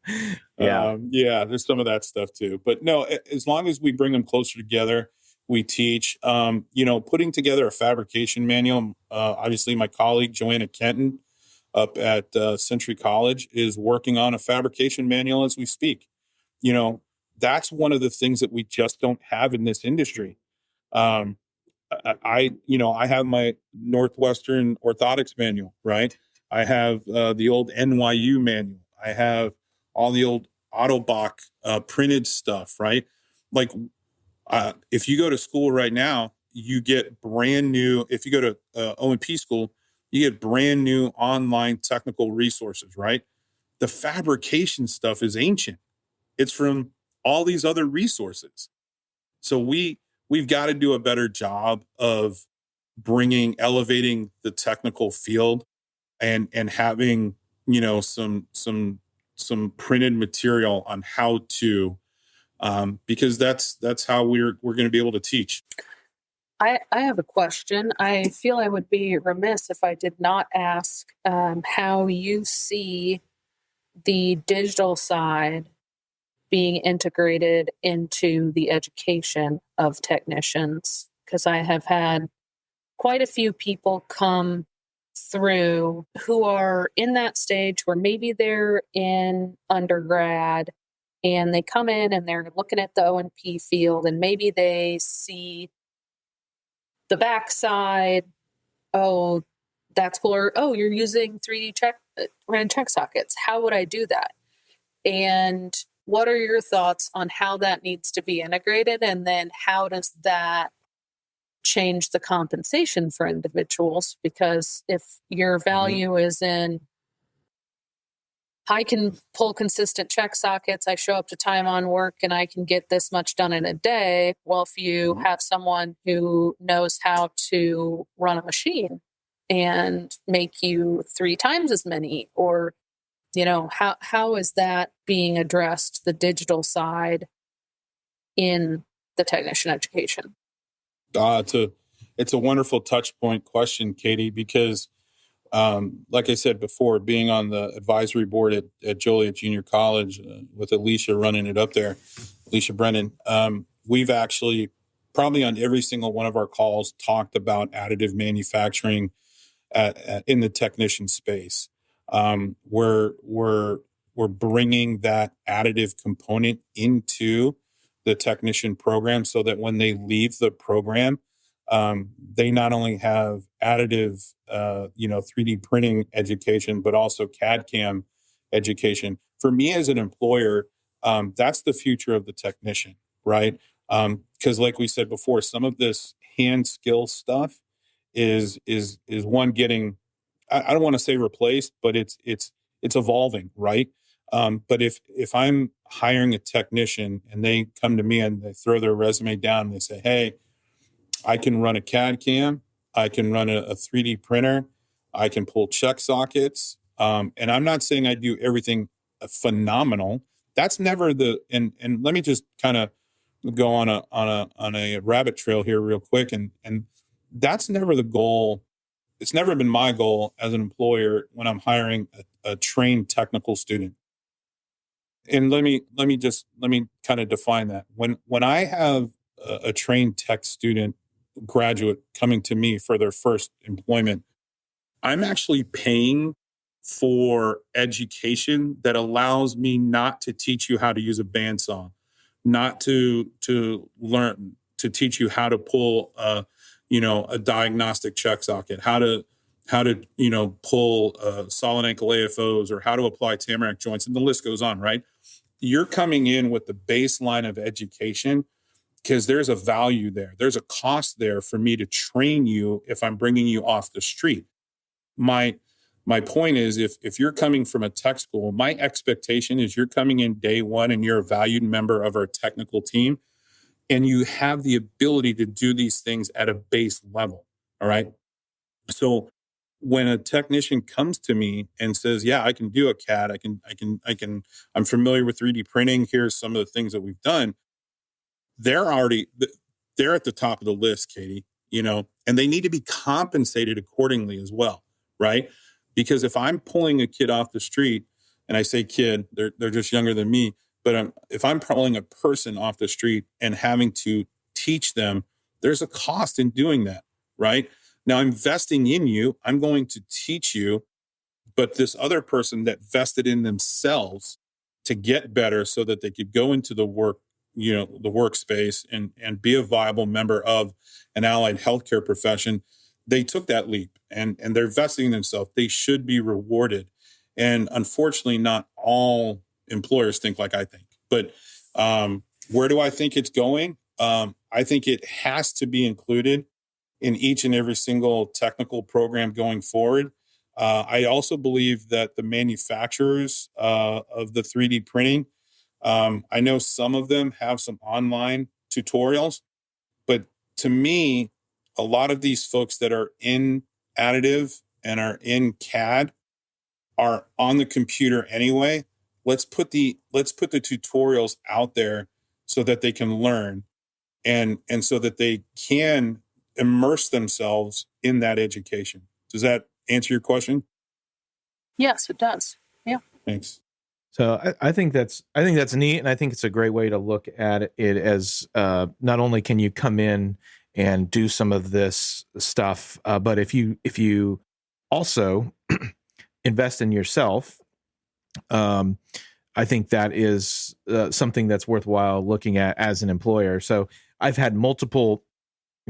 there's some of that stuff too. But no, as long as we bring them closer together, we teach. Putting together a fabrication manual. Obviously, my colleague Joanna Kenton up at Century College is working on a fabrication manual as we speak. That's one of the things that we just don't have in this industry. I have my Northwestern orthotics manual, right? I have the old NYU manual. I have all the old Autobach printed stuff, right? Like, if you go to school right now, you get brand new. If you go to O&P school, you get brand new online technical resources, right? The fabrication stuff is ancient. It's from all these other resources. So we've got to do a better job of elevating the technical field and having, some printed material on how to, because that's how we're going to be able to teach. I have a question. I feel I would be remiss if I did not ask how you see the digital side being integrated into the education of technicians, because I have had quite a few people come through who are in that stage where maybe they're in undergrad and they come in and they're looking at the O&P field and maybe they see the backside. Oh, that's cool. Or, oh, you're using 3D random check sockets. How would I do that? And what are your thoughts on how that needs to be integrated? And then how does that change the compensation for individuals? Because if your value is in, I can pull consistent check sockets, I show up to time on work, and I can get this much done in a day. Well, if you have someone who knows how to run a machine and make you 3 times as many, or how is that being addressed, the digital side in the technician education? It's a wonderful touch point question, Katie, because like I said before, being on the advisory board at Joliet Junior College with Alicia running it up there, Alicia Brennan, we've actually probably on every single one of our calls talked about additive manufacturing in the technician space. We're bringing that additive component into the technician program so that when they leave the program, they not only have additive, 3D printing education, but also CAD/CAM education. For me as an employer, that's the future of the technician, right? Because like we said before, some of this hand skill stuff is one getting, I don't want to say replaced, but it's evolving, right? But if I'm hiring a technician and they come to me and they throw their resume down and they say, hey, I can run a CAD/CAM, I can run a 3D printer, I can pull check sockets, and I'm not saying I do everything phenomenal. That's never and let me just kind of go on a rabbit trail here real quick, and that's never the goal. It's never been my goal as an employer when I'm hiring a trained technical student. And let me kind of define that. When I have a trained tech student graduate coming to me for their first employment, I'm actually paying for education that allows me not to teach you how to use a bandsaw, not to learn to teach you how to pull a diagnostic check socket, how to pull solid ankle AFOs, or how to apply tamarack joints, and the list goes on, right? You're coming in with the baseline of education because there's a value there. There's a cost there for me to train you if I'm bringing you off the street. My point is, if you're coming from a tech school, my expectation is you're coming in day one and you're a valued member of our technical team, and you have the ability to do these things at a base level. All right. So when a technician comes to me and says, yeah, I can do a CAD, I'm familiar with 3D printing, here's some of the things that we've done, they're at the top of the list, Katie, and they need to be compensated accordingly as well, right? Because if I'm pulling a kid off the street, and I say kid, they're just younger than me, but if I'm pulling a person off the street and having to teach them, there's a cost in doing that, right? Now, I'm investing in you. I'm going to teach you, but this other person that vested in themselves to get better so that they could go into the workspace and be a viable member of an allied healthcare profession, they took that leap and they're vesting in themselves. They should be rewarded. And unfortunately, not all employers think like I think. But where do I think it's going? I think it has to be included in each and every single technical program going forward. I also believe that the manufacturers of the 3D printing, I know some of them have some online tutorials, but to me, a lot of these folks that are in additive and are in CAD are on the computer anyway. Let's put the tutorials out there so that they can learn and so that they can immerse themselves in that education. Does that answer your question? Yes, it does. Yeah. Thanks. So I think that's neat, and I think it's a great way to look at it as not only can you come in and do some of this stuff, but if you also invest in yourself, I think that is something that's worthwhile looking at as an employer. So I've had multiple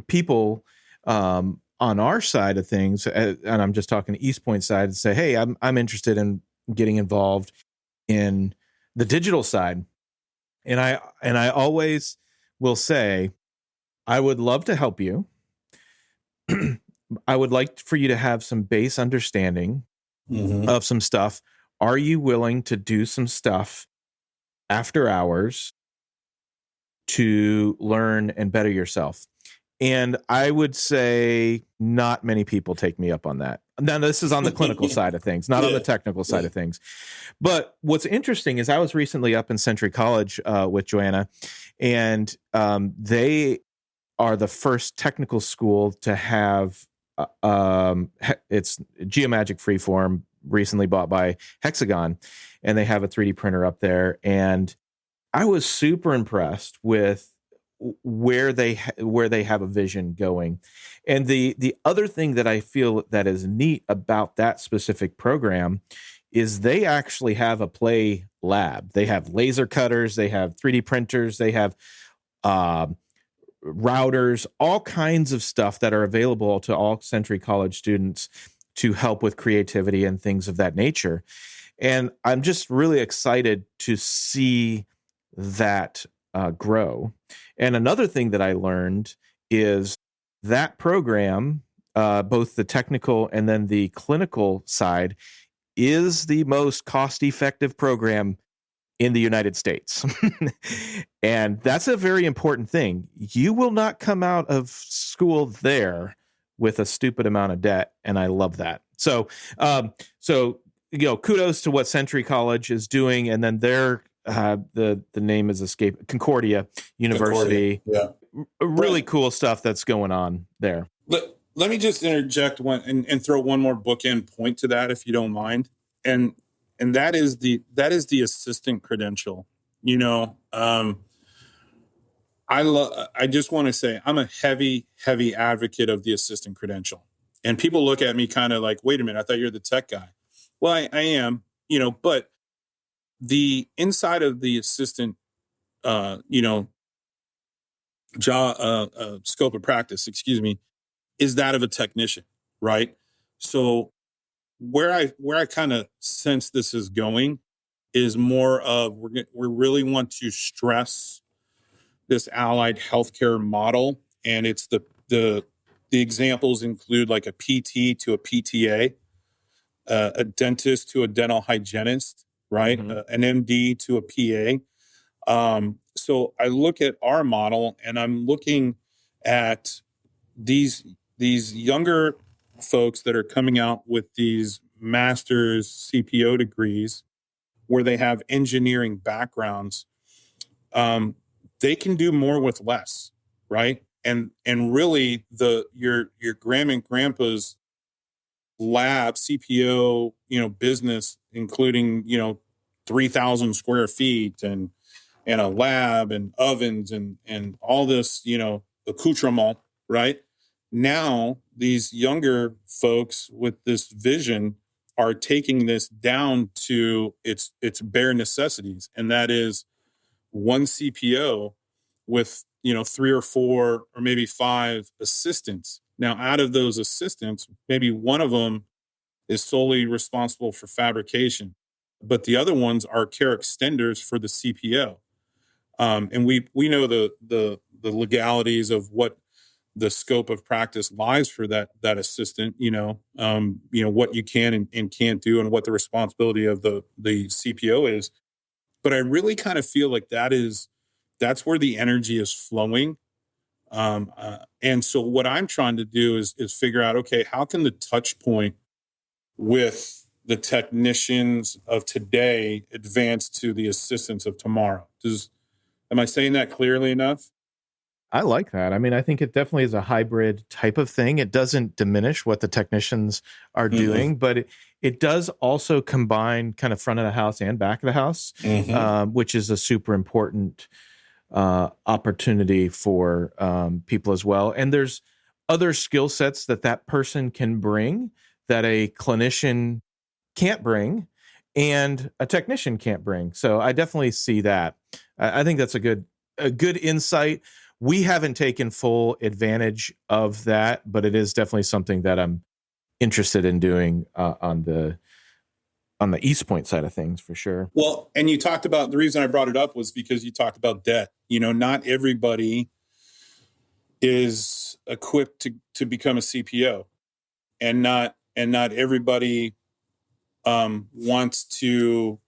people on our side of things, and I'm just talking East Point side, and say, "Hey, I'm interested in getting involved in the digital side," and I always will say, I would love to help you. I would like for you to have some base understanding of some stuff. Are you willing to do some stuff after hours to learn and better yourself? And I would say not many people take me up on that. Now, this is on the clinical side of things, not on the technical side of things. But what's interesting is I was recently up in Century College with Joanna, and they are the first technical school to have it's Geomagic Freeform, recently bought by Hexagon, and they have a 3D printer up there. And I was super impressed with where they have a vision going. And the other thing that I feel that is neat about that specific program is they actually have a play lab. They have laser cutters, they have 3D printers, they have routers, all kinds of stuff that are available to all Century College students to help with creativity and things of that nature. And I'm just really excited to see that grow. And another thing that I learned is that program, both the technical and then the clinical side, is the most cost-effective program in the United States. And that's a very important thing. You will not come out of school there with a stupid amount of debt, and I love that. So kudos to what Century College is doing, and then their the name is Concordia University. Concordia, yeah. Really cool stuff that's going on there. Let me just interject and throw one more bookend point to that, if you don't mind. And that is the Assistant Credential. I I just want to say I'm a heavy advocate of the assistant credential. And people look at me kind of like, wait a minute, I thought you're the tech guy. Well, I am, but the inside of the assistant, scope of practice, is that of a technician, right? So where I kind of sense this is going is more of we really want to stress this allied healthcare model, and it's the examples include like a PT to a PTA, a dentist to a dental hygienist, right? An MD to a PA. So I look at our model, and I'm looking at these younger folks that are coming out with these master's CPO degrees, where they have engineering backgrounds. They can do more with less, right? And really, your grandma and grandpa's lab CPO, business, including 3,000 square feet and a lab and ovens and all this, accoutrement, right? Now, these younger folks with this vision are taking this down to its bare necessities, and that is one CPO with 3 or 4 or maybe 5 assistants. Now, out of those assistants, maybe one of them is solely responsible for fabrication, but the other ones are care extenders for the CPO. And we know the legalities of what the scope of practice lies for that assistant. What you can and can't do, and what the responsibility of the CPO is. But I really kind of feel like that's where the energy is flowing. And so what I'm trying to do is figure out, okay, how can the touch point with the technicians of today advance to the assistants of tomorrow? Am I saying that clearly enough? I like that. I mean, I think it definitely is a hybrid type of thing. It doesn't diminish what the technicians are doing, but it does also combine kind of front of the house and back of the house, which is a super important opportunity for people as well. And there's other skill sets that person can bring that a clinician can't bring and a technician can't bring. So I definitely see that. I think that's a good insight. We haven't taken full advantage of that, but it is definitely something that I'm interested in doing on the East Point side of things, for sure. Well, and you talked about, the reason I brought it up was because you talked about debt. Not everybody is equipped to become a CPO, and not everybody wants to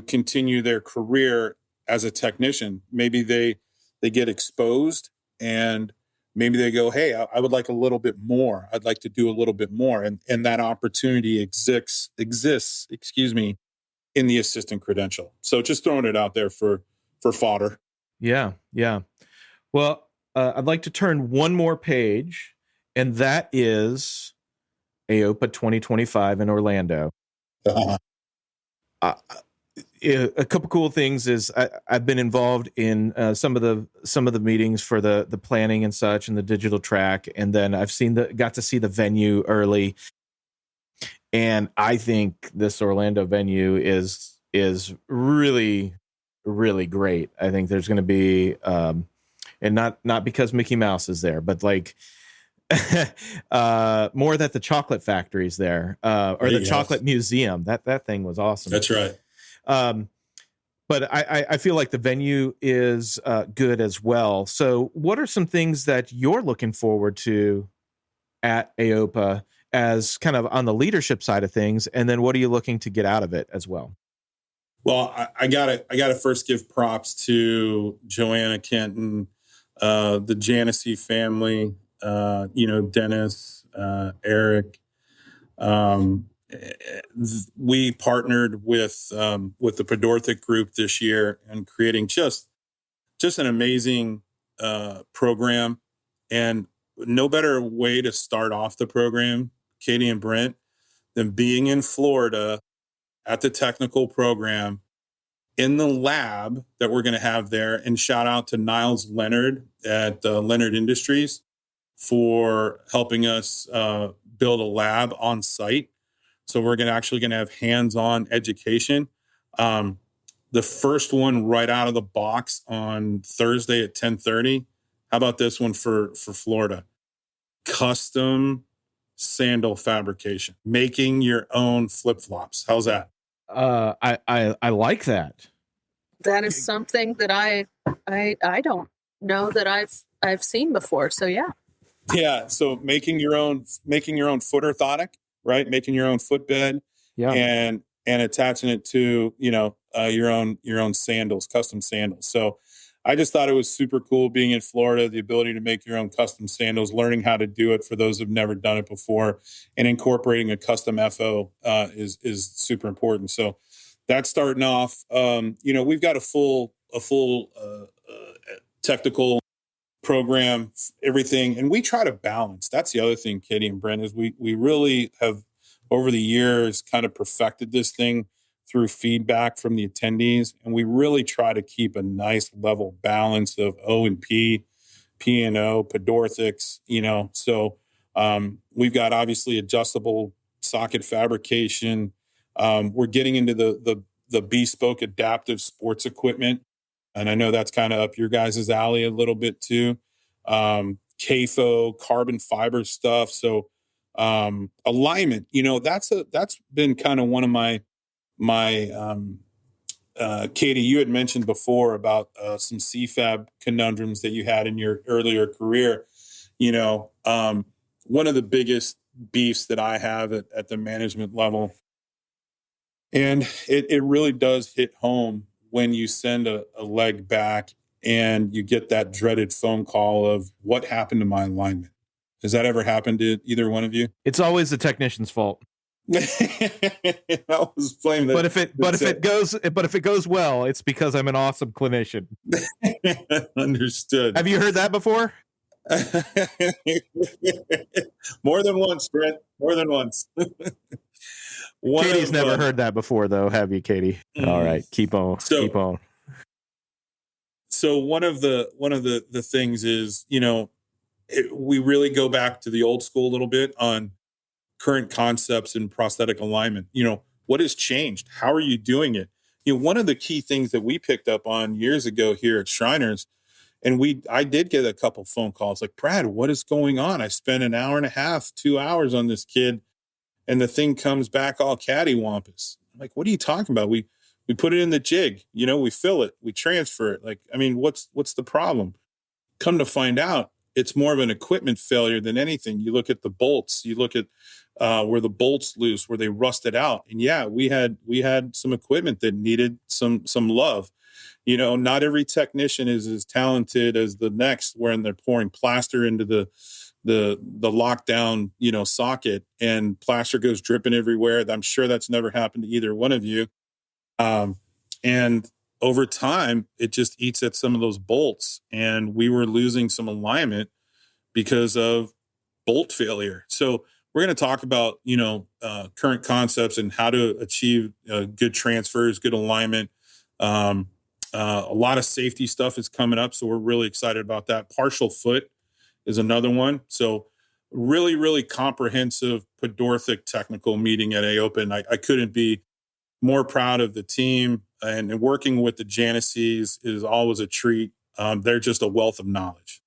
continue their career as a technician. Maybe they get exposed, and maybe they go, hey, I would like a little bit more. I'd like to do a little bit more. And that opportunity exists, in the assistant credential. So just throwing it out there for fodder. Yeah. Well, I'd like to turn one more page, and that is AOPA 2025 in Orlando. A couple cool things is I've been involved in some of the meetings for the planning and such, and the digital track, and then I've got to see the venue early, and I think this Orlando venue is really, really great. I think there's going to be and not because Mickey Mouse is there, but like more that the chocolate factory's there, or the chocolate museum. That thing was awesome. That's right. But I feel like the venue is good as well. So what are some things that you're looking forward to at AOPA as kind of on the leadership side of things? And then what are you looking to get out of it as well? Well, I gotta first give props to Joanna Kenton, the Janessi family, Dennis, Eric. We partnered with the Pedorthic group this year and creating just an amazing program. And no better way to start off the program, Katie and Brent, than being in Florida at the technical program in the lab that we're going to have there. And shout out to Niles Leonard at Leonard Industries for helping us build a lab on site. So we're actually going to have hands-on education. The first one right out of the box on Thursday at 10:30. How about this one for Florida? Custom sandal fabrication, making your own flip-flops. How's that? I like that. That is something that I don't know that I've seen before. So yeah. Yeah. So making your own foot orthotic, right? Making your own footbed, Yeah. and attaching it to, your own sandals, custom sandals. So I just thought it was super cool being in Florida, the ability to make your own custom sandals, learning how to do it for those who've never done it before, and incorporating a custom FO is super important. So that's starting off. We've got a full technical program, everything, and we try to balance. That's the other thing, Katie and Brent, is we really have over the years kind of perfected this thing through feedback from the attendees, and we really try to keep a nice level balance of O and P, P and O, pedorthics. So we've got obviously adjustable socket fabrication. We're getting into the bespoke adaptive sports equipment. And I know that's kind of up your guys' alley a little bit too. CAFO, carbon fiber stuff. So alignment, that's been kind of one of my Katie, you had mentioned before about some CFAB conundrums that you had in your earlier career. One of the biggest beefs that I have at the management level, and it really does hit home when you send a leg back and you get that dreaded phone call of what happened to my alignment. Has that ever happened to either one of you? It's always the technician's fault. I was playing that. But if it goes well, it's because I'm an awesome clinician. Understood. Have you heard that before? More than once, Brent. More than once. Katie's never heard that before, though, have you, Katie? All right, keep on. Keep on. So one of the things is, we really go back to the old school a little bit on current concepts in prosthetic alignment. What has changed? How are you doing it? One of the key things that we picked up on years ago here at Shriners, and I did get a couple phone calls like, Brad, what is going on? I spent an hour and a half, 2 hours on this kid, and the thing comes back all cattywampus. I'm like, what are you talking about? We put it in the jig, we fill it, we transfer it. Like, I mean, what's the problem? Come to find out, it's more of an equipment failure than anything. You look at the bolts, you look at where the bolts loose, where they rusted out. And yeah, we had some equipment that needed some love. Not every technician is as talented as the next when they're pouring plaster into the lockdown, socket, and plaster goes dripping everywhere. I'm sure that's never happened to either one of you. And over time, it just eats at some of those bolts, and we were losing some alignment because of bolt failure. So we're going to talk about, current concepts and how to achieve good transfers, good alignment. A lot of safety stuff is coming up, so we're really excited about that. Partial foot is another one. So really, really comprehensive pedorthic technical meeting at AOPA. I couldn't be more proud of the team, and working with the Janicees is always a treat. They're just a wealth of knowledge.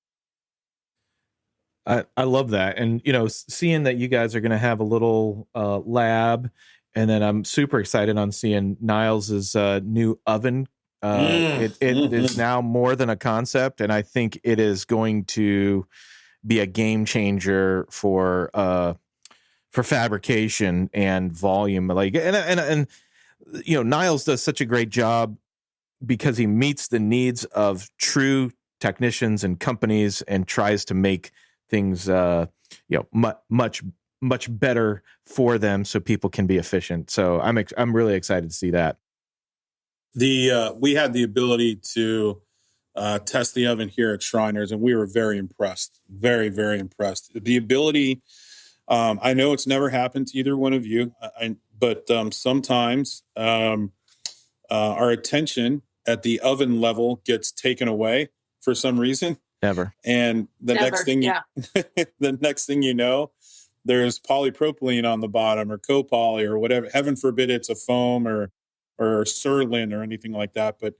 I love that. And, seeing that you guys are going to have a little lab, and then I'm super excited on seeing Niles's new oven. It is now more than a concept, and I think it is going to be a game changer for fabrication and volume. Like, and Niles does such a great job because he meets the needs of true technicians and companies and tries to make things, much better for them so people can be efficient. So I'm really excited to see that. We had the ability to test the oven here at Shriners, and we were very impressed. Very, very impressed. The ability, I know it's never happened to either one of you, but sometimes our attention at the oven level gets taken away for some reason. Never. And the next thing the next thing you know, there's polypropylene on the bottom or copoly or whatever. Heaven forbid it's a foam or Surlyn or anything like that. But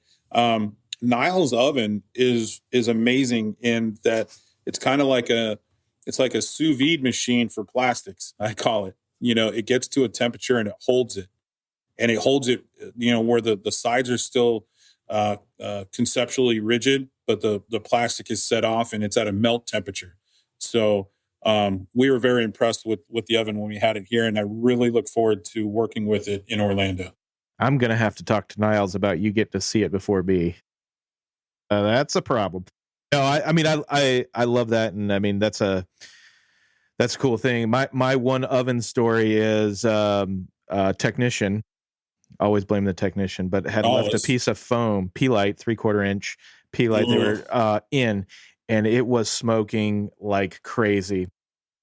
Niall's oven is amazing in that it's kind of like a sous vide machine for plastics, I call it. It gets to a temperature and it holds it. And it holds it, where the sides are still conceptually rigid, but the plastic is set off and it's at a melt temperature. So we were very impressed with the oven when we had it here, and I really look forward to working with it in Orlando. I'm going to have to talk to Niles about you get to see it before B. That's a problem. No, I love that, and I mean that's a cool thing. My one oven story is technician. Always blame the technician, but had left a piece of foam, P-Lite, 3/4 inch P-Lite. They were in, and it was smoking like crazy.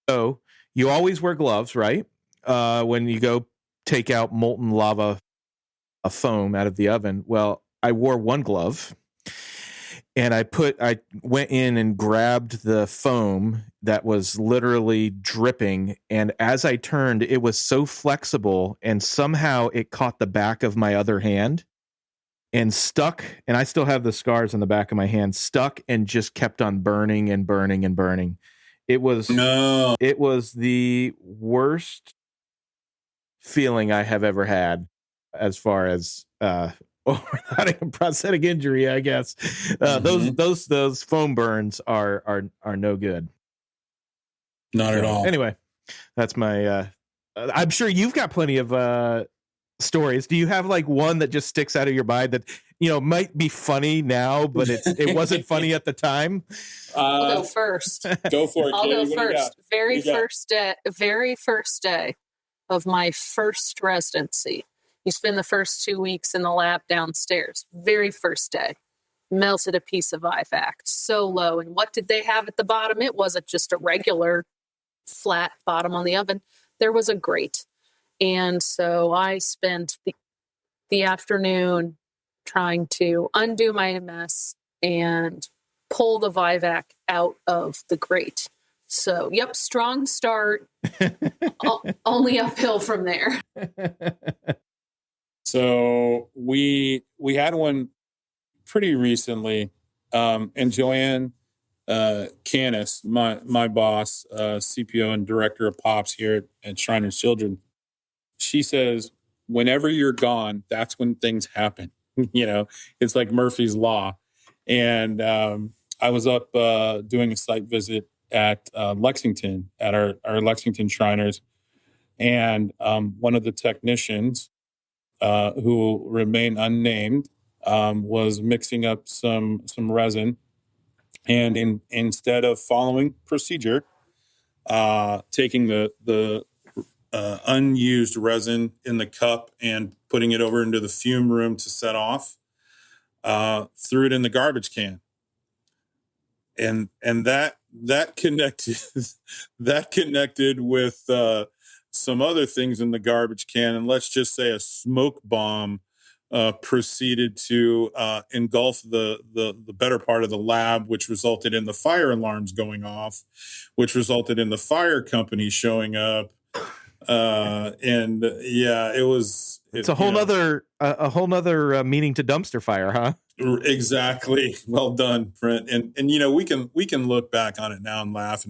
So you always wear gloves, right? When you go take out molten lava, a foam out of the oven. Well, I wore one glove, and I went in and grabbed the foam that was literally dripping. And as I turned, it was so flexible, and somehow it caught the back of my other hand and stuck. And I still have the scars on the back of my hand, stuck and just kept on burning and burning and burning. It was the worst feeling I have ever had as far as, having a prosthetic injury, I guess. Those foam burns are no good. Not at all. Anyway, that's my. I'm sure you've got plenty of stories. Do you have like one that just sticks out of your mind that might be funny now, but it wasn't funny at the time? I'll go first. Go for it. I'll go first. Very first day of my first residency. You spend the first 2 weeks in the lab downstairs. Very first day, melted a piece of IVAC so low. And what did they have at the bottom? It wasn't just a regular flat bottom on the oven. There was a grate. And so I spent the afternoon trying to undo my mess and pull the Vivac out of the grate. So, strong start, only uphill from there. So we had one pretty recently, and Joanne Canis, my boss, CPO and director of POPs here at Shriners Children, she says, whenever you're gone, that's when things happen. It's like Murphy's Law. And I was up doing a site visit at Lexington, at our Lexington Shriners, and one of the technicians, who remain unnamed, was mixing up some resin, and instead of following procedure, taking the unused resin in the cup and putting it over into the fume room to set off, threw it in the garbage can, and that connected with some other things in the garbage can, and let's just say a smoke bomb proceeded to engulf the better part of the lab, which resulted in the fire alarms going off, which resulted in the fire company showing up. It's a whole nother meaning to dumpster fire, huh? Exactly. Well done, Brent. And we can look back on it now and laugh,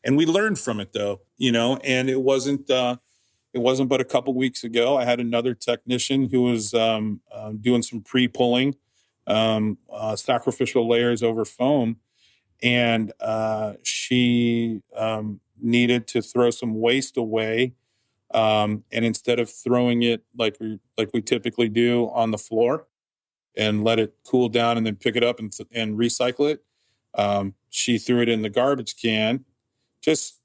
and we learned from it though, and it wasn't but a couple weeks ago. I had another technician who was doing some pre-pulling, sacrificial layers over foam, and she needed to throw some waste away. And instead of throwing it like we typically do on the floor and let it cool down and then pick it up and recycle it, she threw it in the garbage can, just,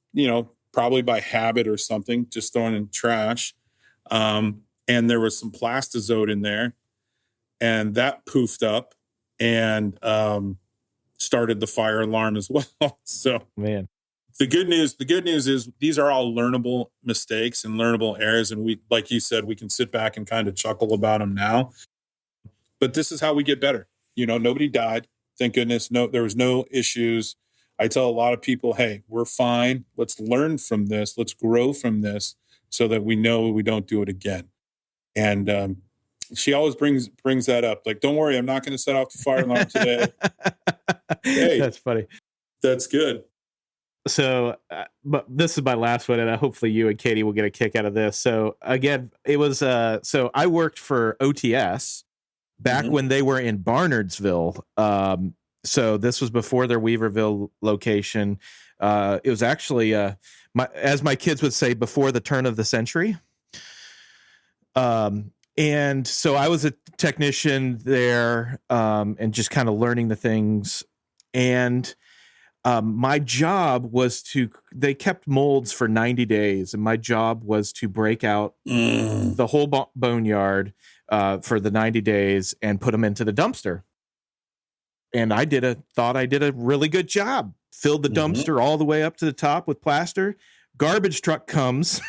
probably by habit or something, just throwing in trash. And there was some plastizote in there, and that poofed up and started the fire alarm as well. So, man. The good news is these are all learnable mistakes and learnable errors. And we, like you said, we can sit back and kind of chuckle about them now. but this is how we get better. Nobody died. Thank goodness. No, there was no issues. I tell a lot of people, hey, we're fine. Let's learn from this. Let's grow from this so that we know we don't do it again. And she always brings that up. Like, don't worry, I'm not going to set off the fire alarm today. Hey, that's funny. That's good. So, but this is my last one, and hopefully you and Katie will get a kick out of this. So again, it was, so I worked for OTS back when they were in Barnardsville. So this was before their Weaverville location. It was actually, as my kids would say, before the turn of the century. And so I was a technician there, and just kind of learning the things. And my job was they kept molds for 90 days, and my job was to break out the whole boneyard for the 90 days and put them into the dumpster. And I thought I did a really good job. Filled the dumpster all the way up to the top with plaster. Garbage truck comes.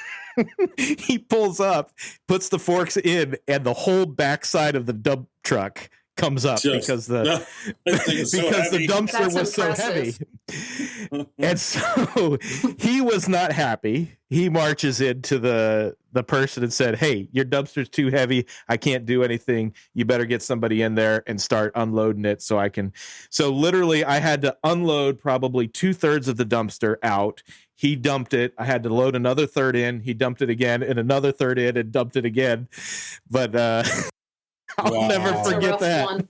He pulls up, puts the forks in, and the whole backside of the dump truck comes up because the dumpster was so heavy. And so he was not happy. He marches into the person and said, "Hey, your dumpster's too heavy. I can't do anything. You better get somebody in there and start unloading it so I can." So literally I had to unload probably 2/3 of the dumpster out. He dumped it. I had to load another third in. He dumped it again, and another third in, and dumped it again. But I'll never forget that.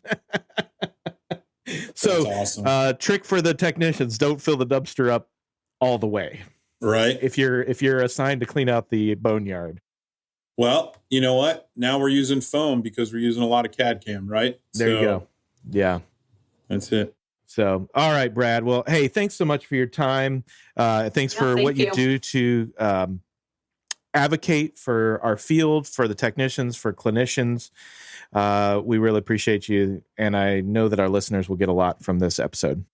So, awesome. Trick for the technicians: don't fill the dumpster up all the way. Right. If you're assigned to clean out the boneyard. Well, you know what? Now we're using foam because we're using a lot of CAD CAM, right? There you go. Yeah. That's it. So, all right, Brad. Well, hey, thanks so much for your time. Thanks for what you do to advocate for our field, for the technicians, for clinicians. We really appreciate you. And I know that our listeners will get a lot from this episode.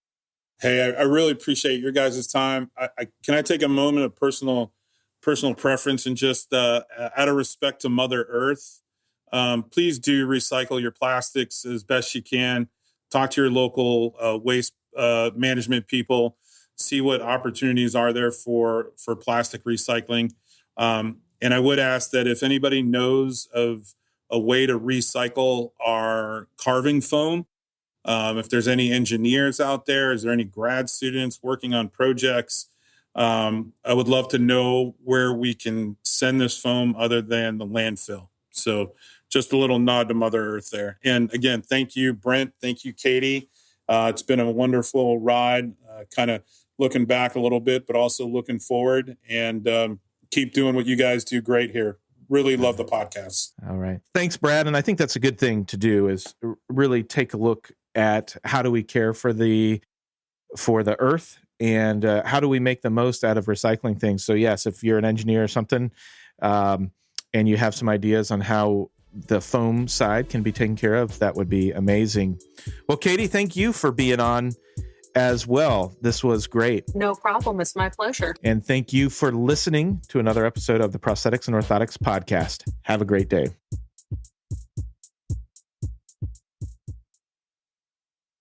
Hey, I really appreciate your guys' time. Can I take a moment of personal preference and just out of respect to Mother Earth, please do recycle your plastics as best you can. Talk to your local waste management people. See what opportunities are there for plastic recycling. And I would ask that if anybody knows of a way to recycle our carving foam, if there's any engineers out there, is there any grad students working on projects? I would love to know where we can send this foam other than the landfill. So just a little nod to Mother Earth there. And again, thank you, Brent. Thank you, Katie. It's been a wonderful ride, kind of looking back a little bit, but also looking forward, and keep doing what you guys do great here. Really love the podcast. All right. Thanks, Brad. And I think that's a good thing to do, is really take a look at how do we care for the earth, and how do we make the most out of recycling things. So yes, if you're an engineer or something, and you have some ideas on how the foam side can be taken care of, that would be amazing. Well, Katie, thank you for being on as well. This was great. No problem. It's my pleasure. And thank you for listening to another episode of the Prosthetics and Orthotics Podcast. Have a great day.